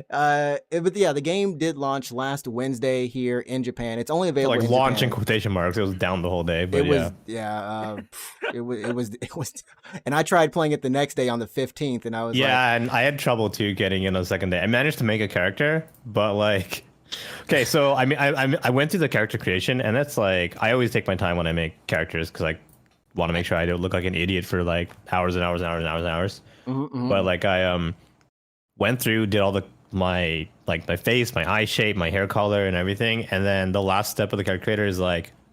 But yeah, the game did launch last Wednesday here in Japan. It's only available in launch in quotation marks. It was down the whole day, but it was. And I tried playing it the next day on the 15th, and I was and I had trouble too getting in on the second day. I managed to make a character, but okay, so I mean, I went through the character creation, and that's I always take my time when I make characters because I want to make sure I don't look like an idiot for hours and hours and hours and hours and hours. Mm-hmm. But I went through, did all my face, my eye shape, my hair color, and everything, and then the last step of the character creator is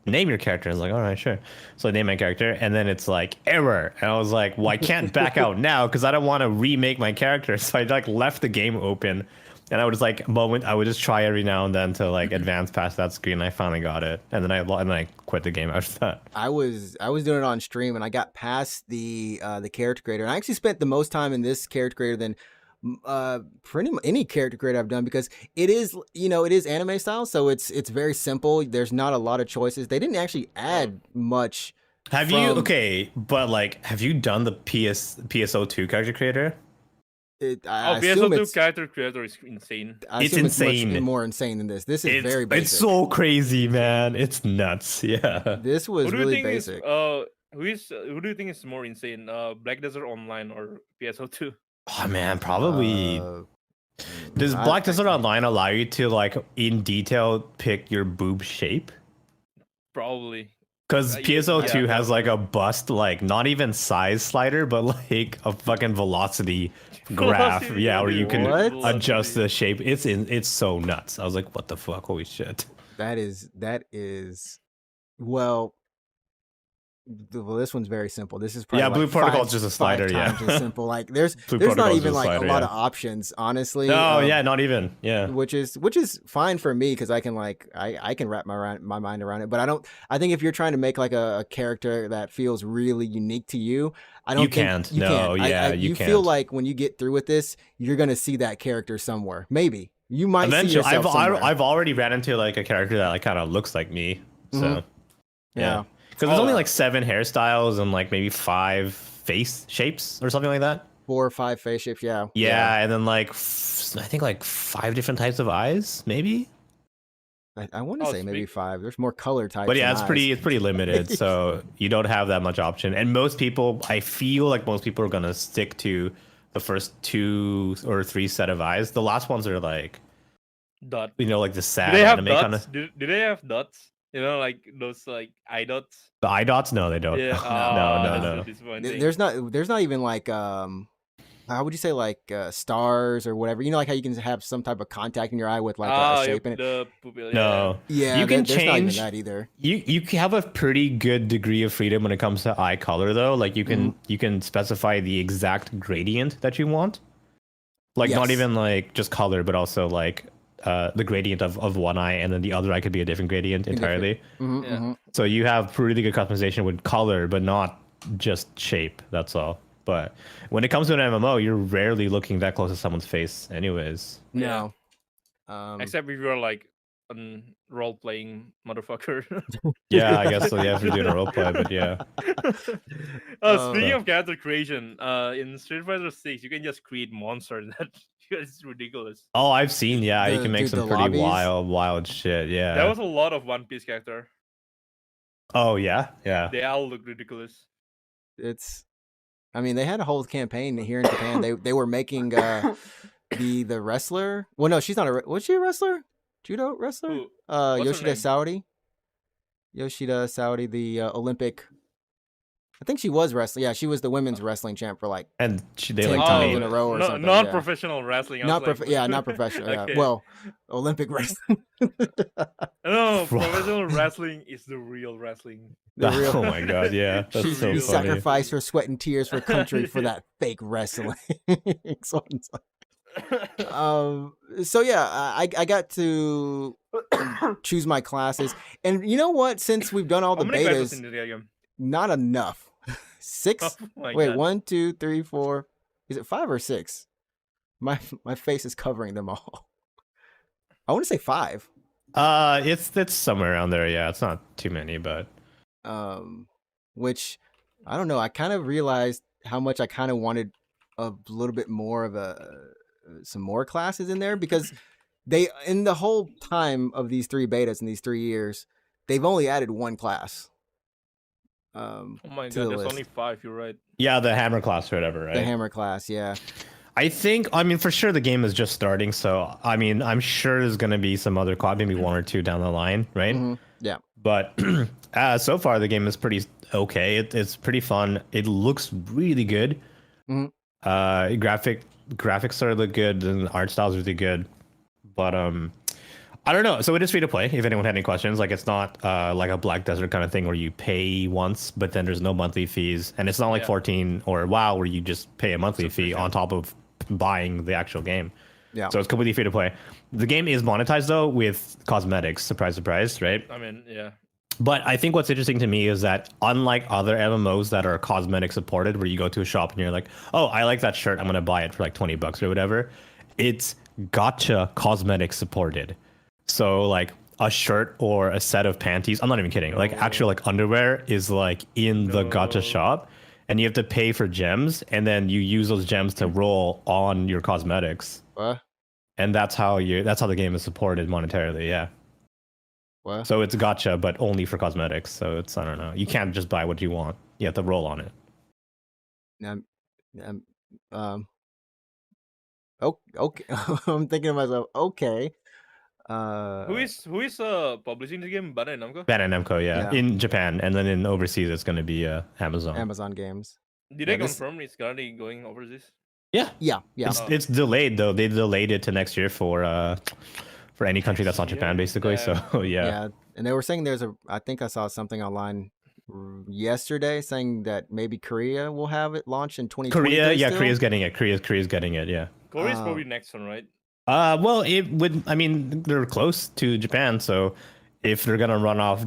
name your character. I was all right, sure. So I named my character, and then it's error, and I was well, I can't back out now because I don't want to remake my character. So I left the game open. And I would I would just try every now and then to advance past that screen. I finally got it, and then I quit the game after that. I was doing it on stream, and I got past the character creator. And I actually spent the most time in this character creator than pretty much any character creator I've done because it is anime style, so it's very simple. There's not a lot of choices. They didn't actually add much. Have you done the PSO2 character creator? PSO2 character creator is insane. It's insane. It's much more insane than this. This is very basic. It's so crazy, man. It's nuts. Yeah. This was really basic. Who do you think is more insane? Black Desert Online or PSO2? Oh man, probably. Does Black Desert Online allow you to in detail pick your boob shape? Probably. Because PSO2 has a bust, not even size slider, but a fucking velocity graph. Yeah, where you can adjust the shape. It's so nuts. I was what the fuck? Holy shit. That is well, this one's very simple. This is probably Blue Protocol is just a slider. Just simple. There's not even a lot of options, honestly. No, not even. Yeah, which is fine for me because I can I can wrap my mind around it. But I think if you're trying to make a character that feels really unique to you, you can't. You can't. Feel when you get through with this, you're gonna see that character somewhere. Maybe you might see yourself somewhere. I've already ran into a character that kind of looks like me. So yeah. Because there's only 7 hairstyles and maybe 5 face shapes or something like that. 4 or 5 face shapes, yeah. Yeah, and then I think 5 different types of eyes, maybe. I want to say maybe 5. There's more color types. But yeah, it's pretty limited, so you don't have that much option. And most people, I feel most people are gonna stick to the first 2 or 3 set of eyes. The last ones are dot. The sad anime kind of. Do they have dots? Those eye dots. The eye dots? No, they don't. Yeah. No. There's not even how would you say, like stars or whatever? You know, like how you can have some type of contact in your eye with like a shape in it. The pupil. No, Yeah, you can there's not even change. that either. You have a pretty good degree of freedom when it comes to eye color, though. Like Mm-hmm. you can specify the exact gradient that you want. Like not Yes. even like just color, but also like the gradient of one eye, and then the other eye could be a different gradient entirely. Mhm, Yeah. mhm. So you have pretty good customization with color, but not just shape. That's all. But when it comes to an MMO, you're rarely looking that close to someone's face, anyways. No. Except if you're like a role playing motherfucker. Yeah, I guess so. Yeah, if you're doing a role play, but yeah. Speaking of character creation, in Street Fighter 6, you can just create monsters. That's ridiculous. Oh, I've seen. Yeah, you can make dude, some the pretty lobbies? wild shit. Yeah. There was a lot of One Piece character. Oh yeah, yeah. They all look ridiculous. I mean, they had a whole campaign here in Japan. They were making the wrestler. Well, no, she's not was she a wrestler? Judo wressler? Who? What's her Yoshida name? Saudi. Yoshida Saudi, the Olympic. I think she was wrestling. Yeah, she was the women's wrestling champ for like And they 10 like times made in a row or no, something. non-professional wrestling. I was like, yeah, not professional. Yeah. Okay. Well, Olympic wrestling. No, professional wrestling is the real wrestling. The real- Oh my god, yeah, that's she so she funny. sacrificed her sweat and tears for country for that fake wrestling. So it's like- so yeah, I got to choose my classes, and you know what? Since we've done all How the many classes betas, in the game? not enough. 6. Oh my Wait, God. 1, 2, 3, 4. Is it 5 or 6? My face is covering them all. I want to say 5. It's somewhere around there. Yeah, it's not too many, but Which I don't know. I kind of realized how much I kind of wanted a little bit more of some more classes in there, because they, in the whole time of these 3 betas in these 3 years, they've only added 1 class. Oh my to God, the there's list. only 5. You're right. yeah, the hammer class or whatever, right? The hammer class, yeah. I mean, for sure the game is just starting, so I mean, I'm sure there's gonna be some other class, maybe 1 or 2 down the line, right? Mhm. Yeah. But so far the game is pretty okay. It's pretty fun. It looks really good. Mhm. Graphics are look good, and the art style is really good. But I don't know. So it is free to play. If anyone had any questions, like it's not like a Black Desert kind of thing where you pay once, but then there's no monthly fees, and it's not like Yeah. 14 or WoW where you just pay a monthly fee Subscription. on top of buying the actual game. Yeah. So it's completely free to play. The game is monetized though with cosmetics. Surprise, surprise, right? I mean, yeah. But I think what's interesting to me is that unlike other MMOs that are cosmetic supported, where you go to a shop and you're like, oh, I like that shirt, I'm gonna buy it for like $20 or whatever, it's gotcha cosmetic supported. So like a shirt or a set of panties, I'm not even kidding, like actual like underwear is like in the gotcha shop, and you have to pay for gems, and then you use those gems to roll on your cosmetics. What? And that's how the game is supported monetarily, yeah. What? So it's gotcha, but only for cosmetics. So it's, I don't know. You can't just buy what you want. You have to roll on it. Okay. I'm thinking to myself, okay. Who is publishing the game? Bandai Namco? Bandai Namco, yeah. Yeah. In Japan, and then in overseas, it's going to be Amazon. Amazon Games? Did Yeah, they this- confirm it's currently going overseas? Yeah, Yeah. it's delayed though. They delayed it to next year for any country that's not Japan, basically. So yeah. And they were saying I think I saw something online yesterday saying that maybe Korea will have it launched in 2023. Korea, yeah, still? Korea's getting it. Korea's getting it. Yeah. Korea's probably next one, right? Well, it would. I mean, they're close to Japan, so if they're gonna run off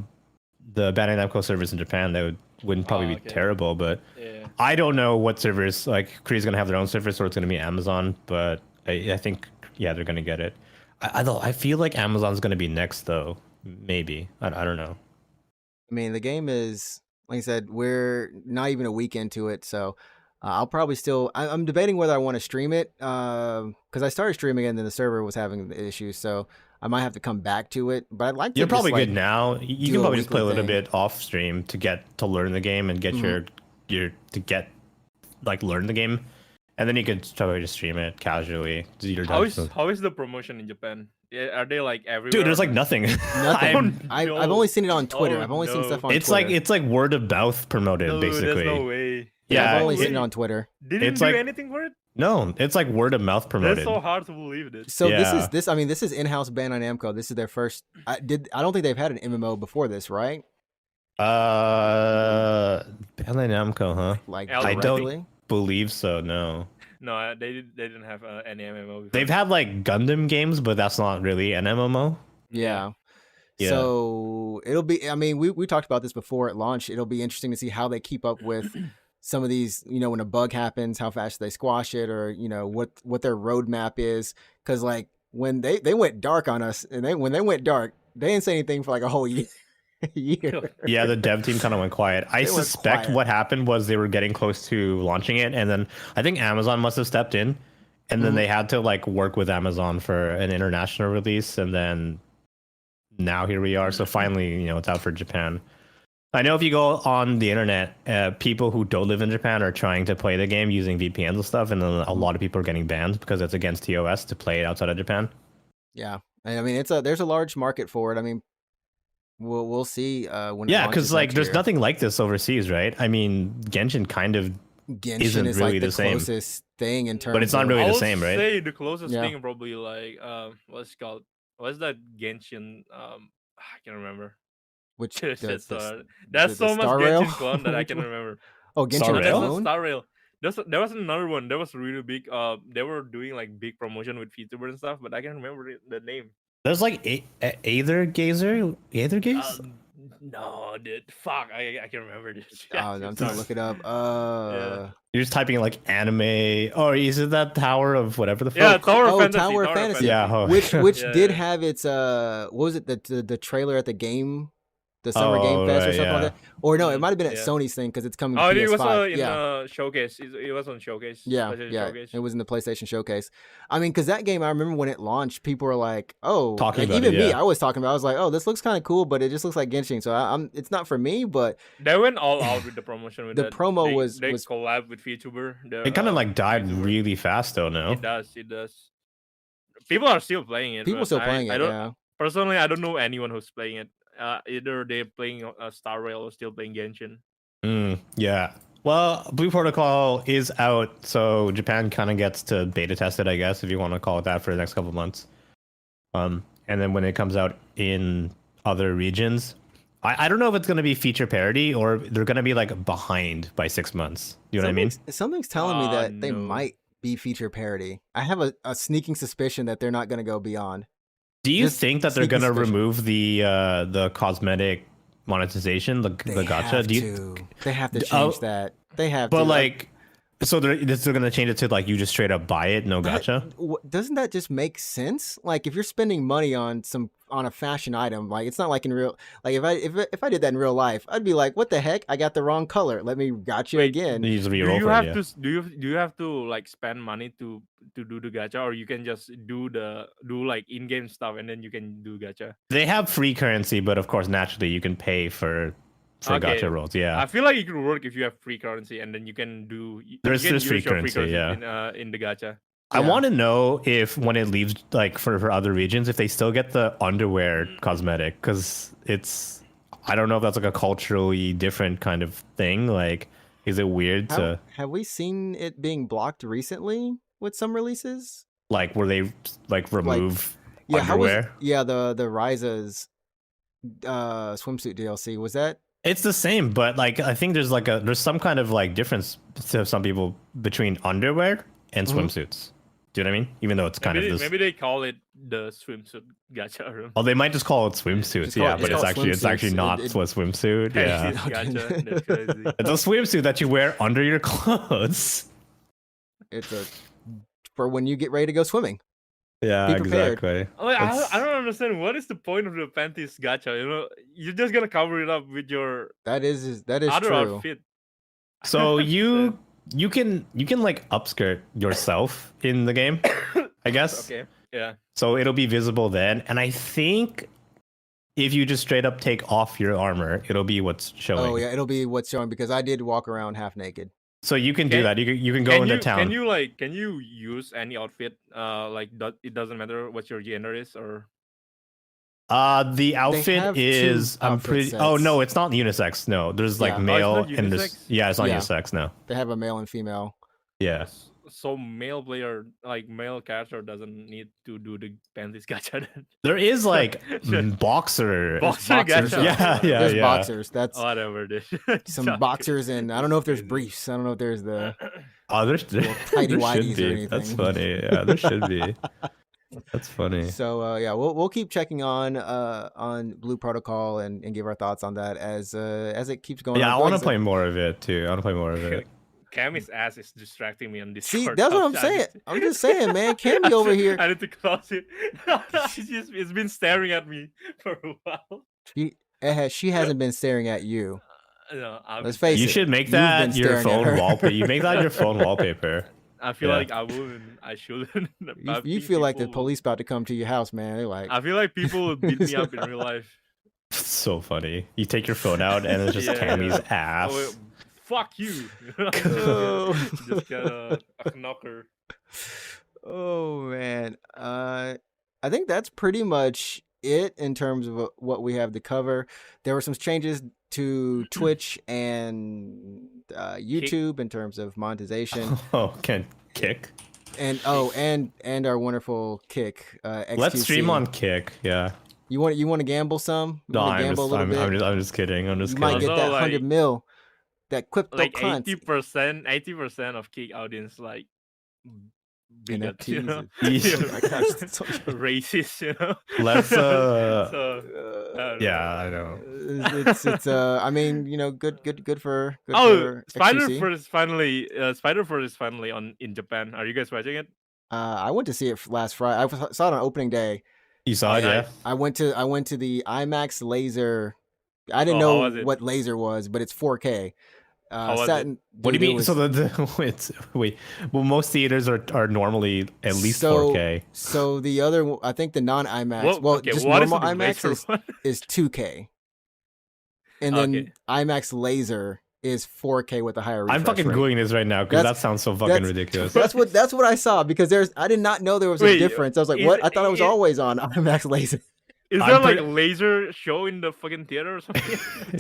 the Bandai Namco servers in Japan, that wouldn't probably be okay. terrible. But Yeah. I don't know what servers. Like Korea's gonna have their own servers, or it's gonna be Amazon. But I think they're gonna get it. I feel like Amazon's gonna be next though. Maybe I don't know. I mean, the game is, like I said, we're not even a week into it, so I'll probably still. I'm debating whether I want to stream it because I started streaming it and then the server was having issues, so I might have to come back to it. But I'd like to. You're probably just, good now. You do can a probably just play a weekly little thing. bit off stream to learn the game and get learn the game, and then you could probably just stream it casually. You're How done. is the promotion in Japan? Yeah, are they like everywhere? Dude, there's like nothing. Nothing. Oh, I've no. only seen it on Twitter. Oh, I've only seen no. stuff on It's Twitter. like word of mouth promoted No, basically. there's no way. Yeah, I've only seen it really? on Twitter. Didn't It's do like- anything for it. No, it's like word of mouth That's promoted. so hard to believe this. So Yeah. I mean, this is in-house Bandai Namco. This is their first. I don't think they've had an MMO before this, right? Bandai Namco, huh? Like I don't- directly. Believe so. No, No, they didn't have any MMO before. they've had like Gundam games, but that's not really an MMO. Yeah. Yeah. So it'll be. I mean, we talked about this before at launch. It'll be interesting to see how they keep up with some of these. You know, when a bug happens, how fast they squash it, or you know what their roadmap is. Because like when they went dark on us, and when they went dark, they didn't say anything for like a whole year. Yeah, the dev team kind of went quiet. I They went suspect quiet. what happened was they were getting close to launching it, and then I think Amazon must have stepped in, and then Mhm. they had to like work with Amazon for an international release, and then now here we are. So finally, you know, it's out for Japan. I know if you go on the internet, people who don't live in Japan are trying to play the game using VPNs and stuff, and then a lot of people are getting banned because it's against TOS to play it outside of Japan. Yeah, and I mean there's a large market for it. I mean, we'll see when. Yeah, it because launches like next there's year. nothing like this overseas, right? I mean, Genshin kind of, Genshin isn't is really like the the same. closest thing in terms. But it's not of, really I the would same, right? say the closest Yeah. thing probably like what's it called? What's that Genshin? I can't remember. which Shit, the, sorry. the That's so much Star Rail? Genshin clone that I Which can one? remember. Oh, Genshin Star No, of that's Rail? not Clone? Star Rail. There was another one. That was really big. They were doing like big promotion with VTuber and stuff, but I can't remember the name. There's like Aether Gaze? No, dude. Fuck, I can't remember this. I'm trying to look it up. You're just typing in like anime. Or is it that Tower of whatever the fuck? Yeah, Tower of Oh, Fantasy. Tower of Fantasy. Yeah, oh. which Yeah, did yeah. have its what was it the trailer at the game, the Summer Game Oh, Fest or right, something yeah. like that, or no, it might have been at Yeah. Sony's thing because it's coming to Oh, PS5. it was in yeah. showcase. It was on showcase. Yeah, PlayStation yeah, Showcase. it was in the PlayStation Showcase. I mean, because that game, I remember when it launched, people were like, "Oh," Talking like, about even it, me, yeah. I was talking about. I was like, "Oh, this looks kind of cool," but it just looks like Genshin, so I'm. It's not for me, but They went all out with the promotion. With The that. promo they, was- they was- collab with VTuber. It kind of like died VTuber. really fast though, no? It does. It does. People are still playing it. people but still playing I it. don't Yeah, personally. I don't know anyone who's playing it. Either they're playing Star Rail or still playing Genshin. Yeah. Well, Blue Protocol is out, so Japan kind of gets to beta test it, I guess, if you want to call it that, for the next couple of months. And then when it comes out in other regions, I don't know if it's going to be feature parity or they're going to be like behind by 6 months. You know what I mean? Something's telling me that they No. might be feature parity. I have a sneaking suspicion that they're not going to go beyond. Do you Just think that they're sneaky going to suspicion. remove the cosmetic monetization, the They gacha? have Do you, to. They have to D- change oh, that. They have but to. like, so they're going to change it to like you just straight up buy it, no gacha? Doesn't that just make sense? Like if you're spending money on a fashion item, like it's not like in real. Like if I did that in real life, I'd be like, what the heck? I got the wrong color. Let me gotcha Wait, again. You just Do re-roll you for it, have yeah. to do you have to like spend money to do the gacha, or you can just do like in-game stuff and then you can do gacha? They have free currency, but of course, naturally, you can pay for Okay. gacha rolls. Yeah, I feel like it could work if you have free currency and then you can do. There's you can free use your currency, yeah. in the gacha. I Yeah. want to know if when it leaves, like for other regions, if they still get the underwear cosmetic, because it's, I don't know if that's like a culturally different kind of thing. Like, is it weird to Have we seen it being blocked recently with some releases? like where they like remove Yeah, how was underwear? the Ryza's swimsuit DLC? Was that It's the same, but like I think there's some kind of like difference to some people between underwear and Mhm. swimsuits. Do you know what I mean? Even though it's kind Maybe, of this. maybe they call it the swimsuit gacha room. Oh, they might just call it swimsuits, Just call yeah, it- but just it's call it actually swimsuits. not It- a swimsuit. Yeah, Gacha, that's crazy. it's a swimsuit that you wear under your clothes. it's a for when you get ready to go swimming? Yeah, Be prepared. exactly. Like, It's- I don't understand what is the point of the panties gacha. You know, you're just gonna cover it up with your That is other true. outfit. So you can like upskirt yourself in the game, I guess. Okay. Yeah. So it'll be visible then, and I think if you just straight up take off your armor, it'll be what's showing. Oh yeah, it'll be what's showing because I did walk around half naked. So you can do Can- that. You can go into town. Can you use any outfit? Like it doesn't matter what your gender is, or The have outfit two is I'm outfit pretty. Oh sets. no, it's not unisex. No, there's like Yeah. Oh, it's male not and there's unisex? yeah, it's not Yeah. unisex. No. They have a male and female. Yeah. So male player, like male character, doesn't need to do the panties gacha. Then. There is like Sure. boxer. Boxer boxers. gacha. Yeah, yeah, There's yeah. boxers. That's Whatever. Dude. some Sorry. boxers, and I don't know if there's Crazy. briefs. I don't know if there's the Oh, there tighty should whities or be. That's anything. funny. Yeah, there should be. That's funny. So yeah, we'll keep checking on Blue Protocol and give our thoughts on that as it keeps going. Yeah, on. I want to Like play more of it too. I want to play more of it. Cammy's ass is distracting me on this. See, that's what I'm saying. I'm just saying, man. Cammy over here. I need to close it. It's been staring at me for a while. She hasn't been staring at you. No, Let's face it. You should make you've that been your staring at phone her. wallpaper. You make that your phone wallpaper. I feel Yeah. like I wouldn't. I shouldn't. You feel like the police about to come to your house, man. They're like, I feel like people would beat me up in real life. It's so funny. You take your phone out and it's just Yeah. Cammy's ass. Oh, wait, fuck you. Oh. Just get a knocker. oh man. I think that's pretty much it in terms of what we have to cover. There were some changes to Twitch and YouTube in terms of monetization, Oh, can Kick? and our wonderful Kick. XQC. Let's stream on Kick. Yeah. You want to gamble some? You No, wanna gamble a little bit? I'm just kidding. I'm just You might kidding. get that Also, 100 mil, that crypto Like currency. 80% of Kick audience like bigot, you know? NFTs. I gotta Racist, you know? Let's So, I don't yeah, know. I know. it's I mean, you know, good for Oh, XQC. Spider-Verse is finally on in Japan. Are you guys watching it? I went to see it last Friday. I saw it on opening day. You saw it, yeah? I went to the IMAX laser. I didn't Oh, how know was it? what laser was, but it's 4K. How was sat it? in- What do you dude, it mean? was- So wait. Well, most theaters are normally at least So- 4K. So the other, I think the non IMAX, just what is normal the IMAX laser one? is 2K, and then Okay. IMAX laser is 4K with a higher refresh I'm fucking rate. googling this right now because That's- that sounds so fucking ridiculous. That's what I saw because I did not know there was a Wait, difference. I was like, is what? it- I thought it was it- always on IMAX laser. Is I'm there like pretty- laser show in the fucking theater or something?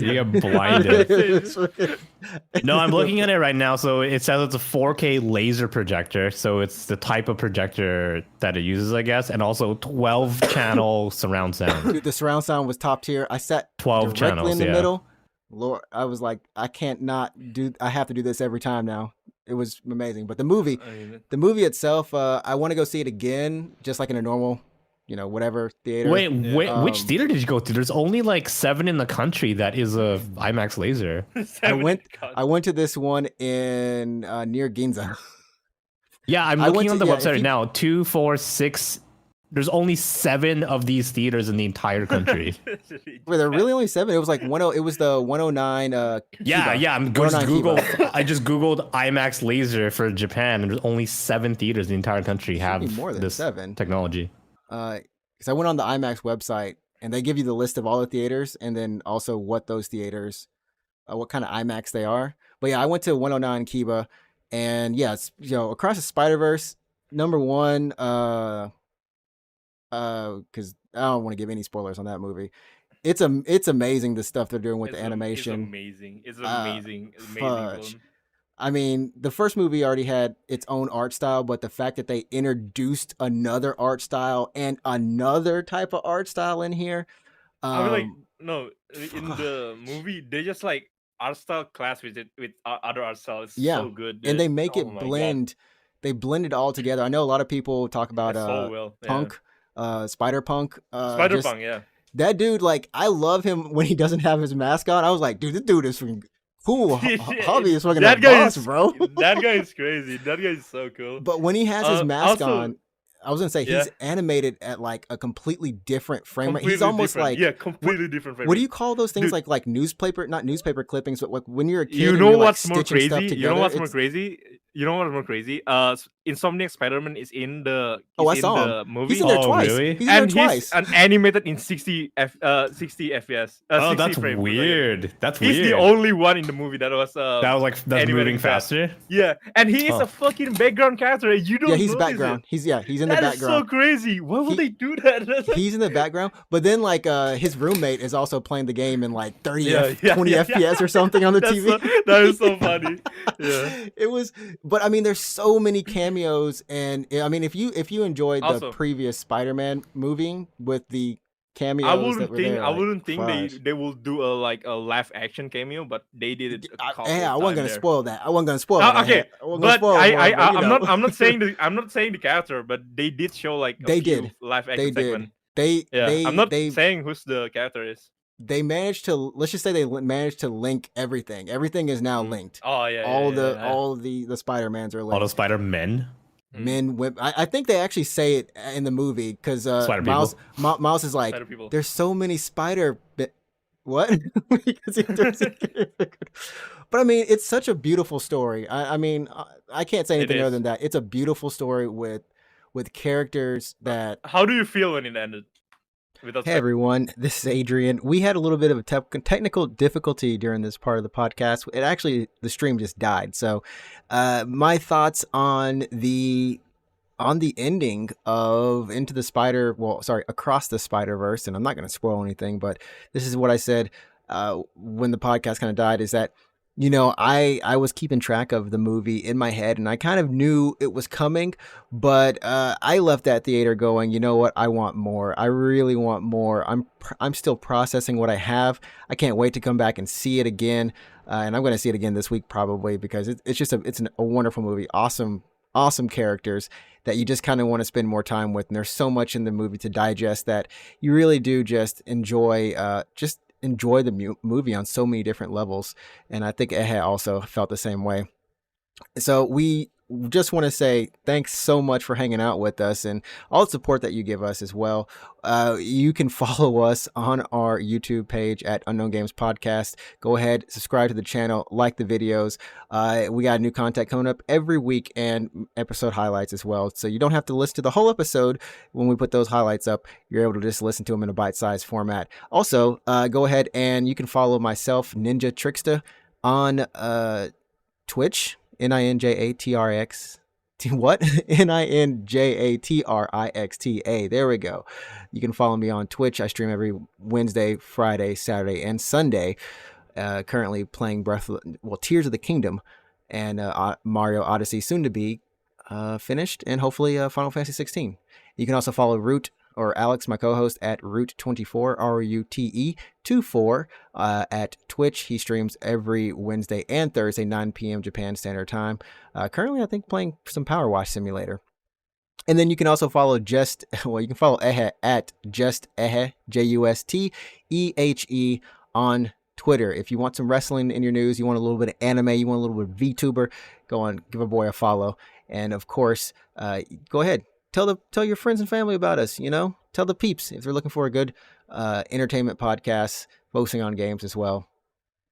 You get blinded. Blinded. No, I'm looking at it right now. So it says it's a 4K laser projector. So it's the type of projector that it uses, I guess, and also 12 channel surround sound. Dude, the surround sound was top tier. I sat 12 directly channels, in the yeah. middle. Lord, I was like, I have to do this every time now. It was amazing. But the movie itself, I want to go see it again, just like in a normal, whatever theater. Wait, which Um, theater did you go to? There's only like 7 in the country that is a IMAX laser. I went to this one in near Ginza. Yeah, I'm I went looking on to- the yeah, if website you- now. 2, 4, 6. There's only 7 of these theaters in the entire country. Were there really only 7? It was like 10. It was the 109. Yeah, Kiba. yeah. I'm 109 Google. Kiba. I just googled IMAX laser for Japan, and there's only 7 theaters in the entire country Should have be more than this 7. technology. Because I went on the IMAX website and they give you the list of all the theaters and then also what those theaters, what kind of IMAX they are. But yeah, I went to 109 Kiba, and yeah, it's, Across the Spider-Verse, number one, because I don't want to give any spoilers on that movie. It's amazing the stuff they're doing with the animation. It's amazing. fudge. Film. I mean, the first movie already had its own art style, but the fact that they introduced another art style and another type of art style in here, I mean, like, no, in the movie they just like art style class with other art style. It's Yeah, so good, and they dude. make Oh it my God. blend. They blend it all together. I know a lot of people talk about It's so well. Yeah. Punk, Spider-Punk. Spider-Punk, yeah. That dude, like, I love him when he doesn't have his mask on. I was like, dude, this dude is fucking cool. Hobby is fucking That that guy boss, is bro. That guy is crazy. That guy is so cool. But when he has his mask also- on, I was gonna say Yeah. he's animated at like a completely different frame rate. He's Completely almost different. like, yeah, completely different. Frame what do rate. you call those things? Dude. Like not newspaper clippings, but like when you're a kid. You and know you're, like, what's more stitching stuff crazy? You know together, what's more it's- crazy? You know what's more crazy? Insomniac Spider-Man is in the I saw him. movie. He's in there Oh, twice. really? He's in there And twice. he's animated in 60 FPS. 60 that's frames per second. weird. That's He's weird. the only one in the movie that was that's animated moving fast. faster. Yeah, and he is Huh. a fucking background character. You don't. Yeah, he's notice background. It. He's in the That is so background. crazy. Why would He- they do that? He's in the background, but then like his roommate is also playing the game in like 30 Yeah, 20 yeah. FPS or something on the That's TV. that is so funny. Yeah. It was, but I mean, there's so many cameos, and I mean, if you enjoyed the Also- previous Spider-Man movie with the cameos I that wouldn't were think there, I wouldn't think Christ. they will do a live action cameo, but they did it. I wasn't gonna spoil that. I wasn't gonna spoil Oh, that. okay, I wasn't gonna but spoil it more, but, you I'm know. not saying the character, but they did show like a They few did. live They action did. segment. They Yeah, I'm not they saying who's the character is. they managed to, let's just say they managed to link everything. Everything is now linked. Oh yeah, all yeah. all the Spider-Mans are All linked. the Spider-Men. Men, women. I think they actually say it in the movie because Spider Miles Miles is like, Spider people. there's so many what? Because he turns it- but I mean, it's such a beautiful story. I mean, I can't say anything is. other than that. It's a beautiful story with characters that. How do you feel when it ended? Without Hey everyone, this is Adrian. We had a little bit of a technical difficulty during this part of the podcast. It actually, the stream just died. So, my thoughts on the ending of Across the Spider-Verse, and I'm not going to spoil anything, but this is what I said when the podcast kind of died, is that, you know, I was keeping track of the movie in my head, and I kind of knew it was coming, but I left that theater going, you know what, I want more. I really want more. I'm still processing what I have. I can't wait to come back and see it again, and I'm going to see it again this week probably, because it's just a wonderful movie. Awesome characters that you just kind of want to spend more time with, and there's so much in the movie to digest that you really do just enjoy the movie on so many different levels. And I think Ehe also felt the same way. So we just want to say thanks so much for hanging out with us and all the support that you give us as well. You can follow us on our YouTube page at Unknown Games Podcast. Go ahead, subscribe to the channel, like the videos. We got new content coming up every week and episode highlights as well. So you don't have to listen to the whole episode when we put those highlights up. You're able to just listen to them in a bite-sized format. Also, go ahead and you can follow myself, NinjaTrixta, on Twitch. NinjaTrix. What? NinjaTrixta. There we go. You can follow me on Twitch. I stream every Wednesday, Friday, Saturday, and Sunday. Currently playing Tears of the Kingdom and Mario Odyssey, soon to be finished, and hopefully Final Fantasy 16. You can also follow Root or Alex, my co-host, at Root24, RUTE24, at Twitch. He streams every Wednesday and Thursday, 9 p.m. Japan Standard Time. Currently, I think, playing some Power Wash Simulator. And then you can also follow you can follow Ehe at Just Ehe, JUSTEHE, on Twitter. If you want some wrestling in your news, you want a little bit of anime, you want a little bit of VTuber, go on, give a boy a follow. And of course, go ahead. Tell your friends and family about us, you know? Tell the peeps if they're looking for a good entertainment podcast focusing on games as well.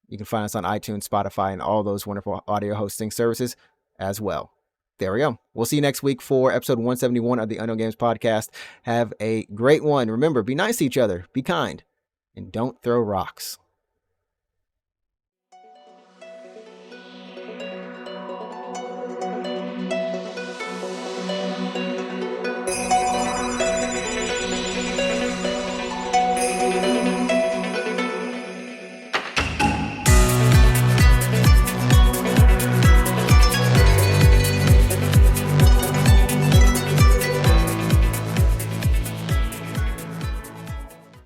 You can find us on iTunes, Spotify, and all those wonderful audio hosting services as well. There we go. We'll see you next week for episode 171 of the Unknown Games Podcast. Have a great one. Remember, be nice to each other, be kind, and don't throw rocks.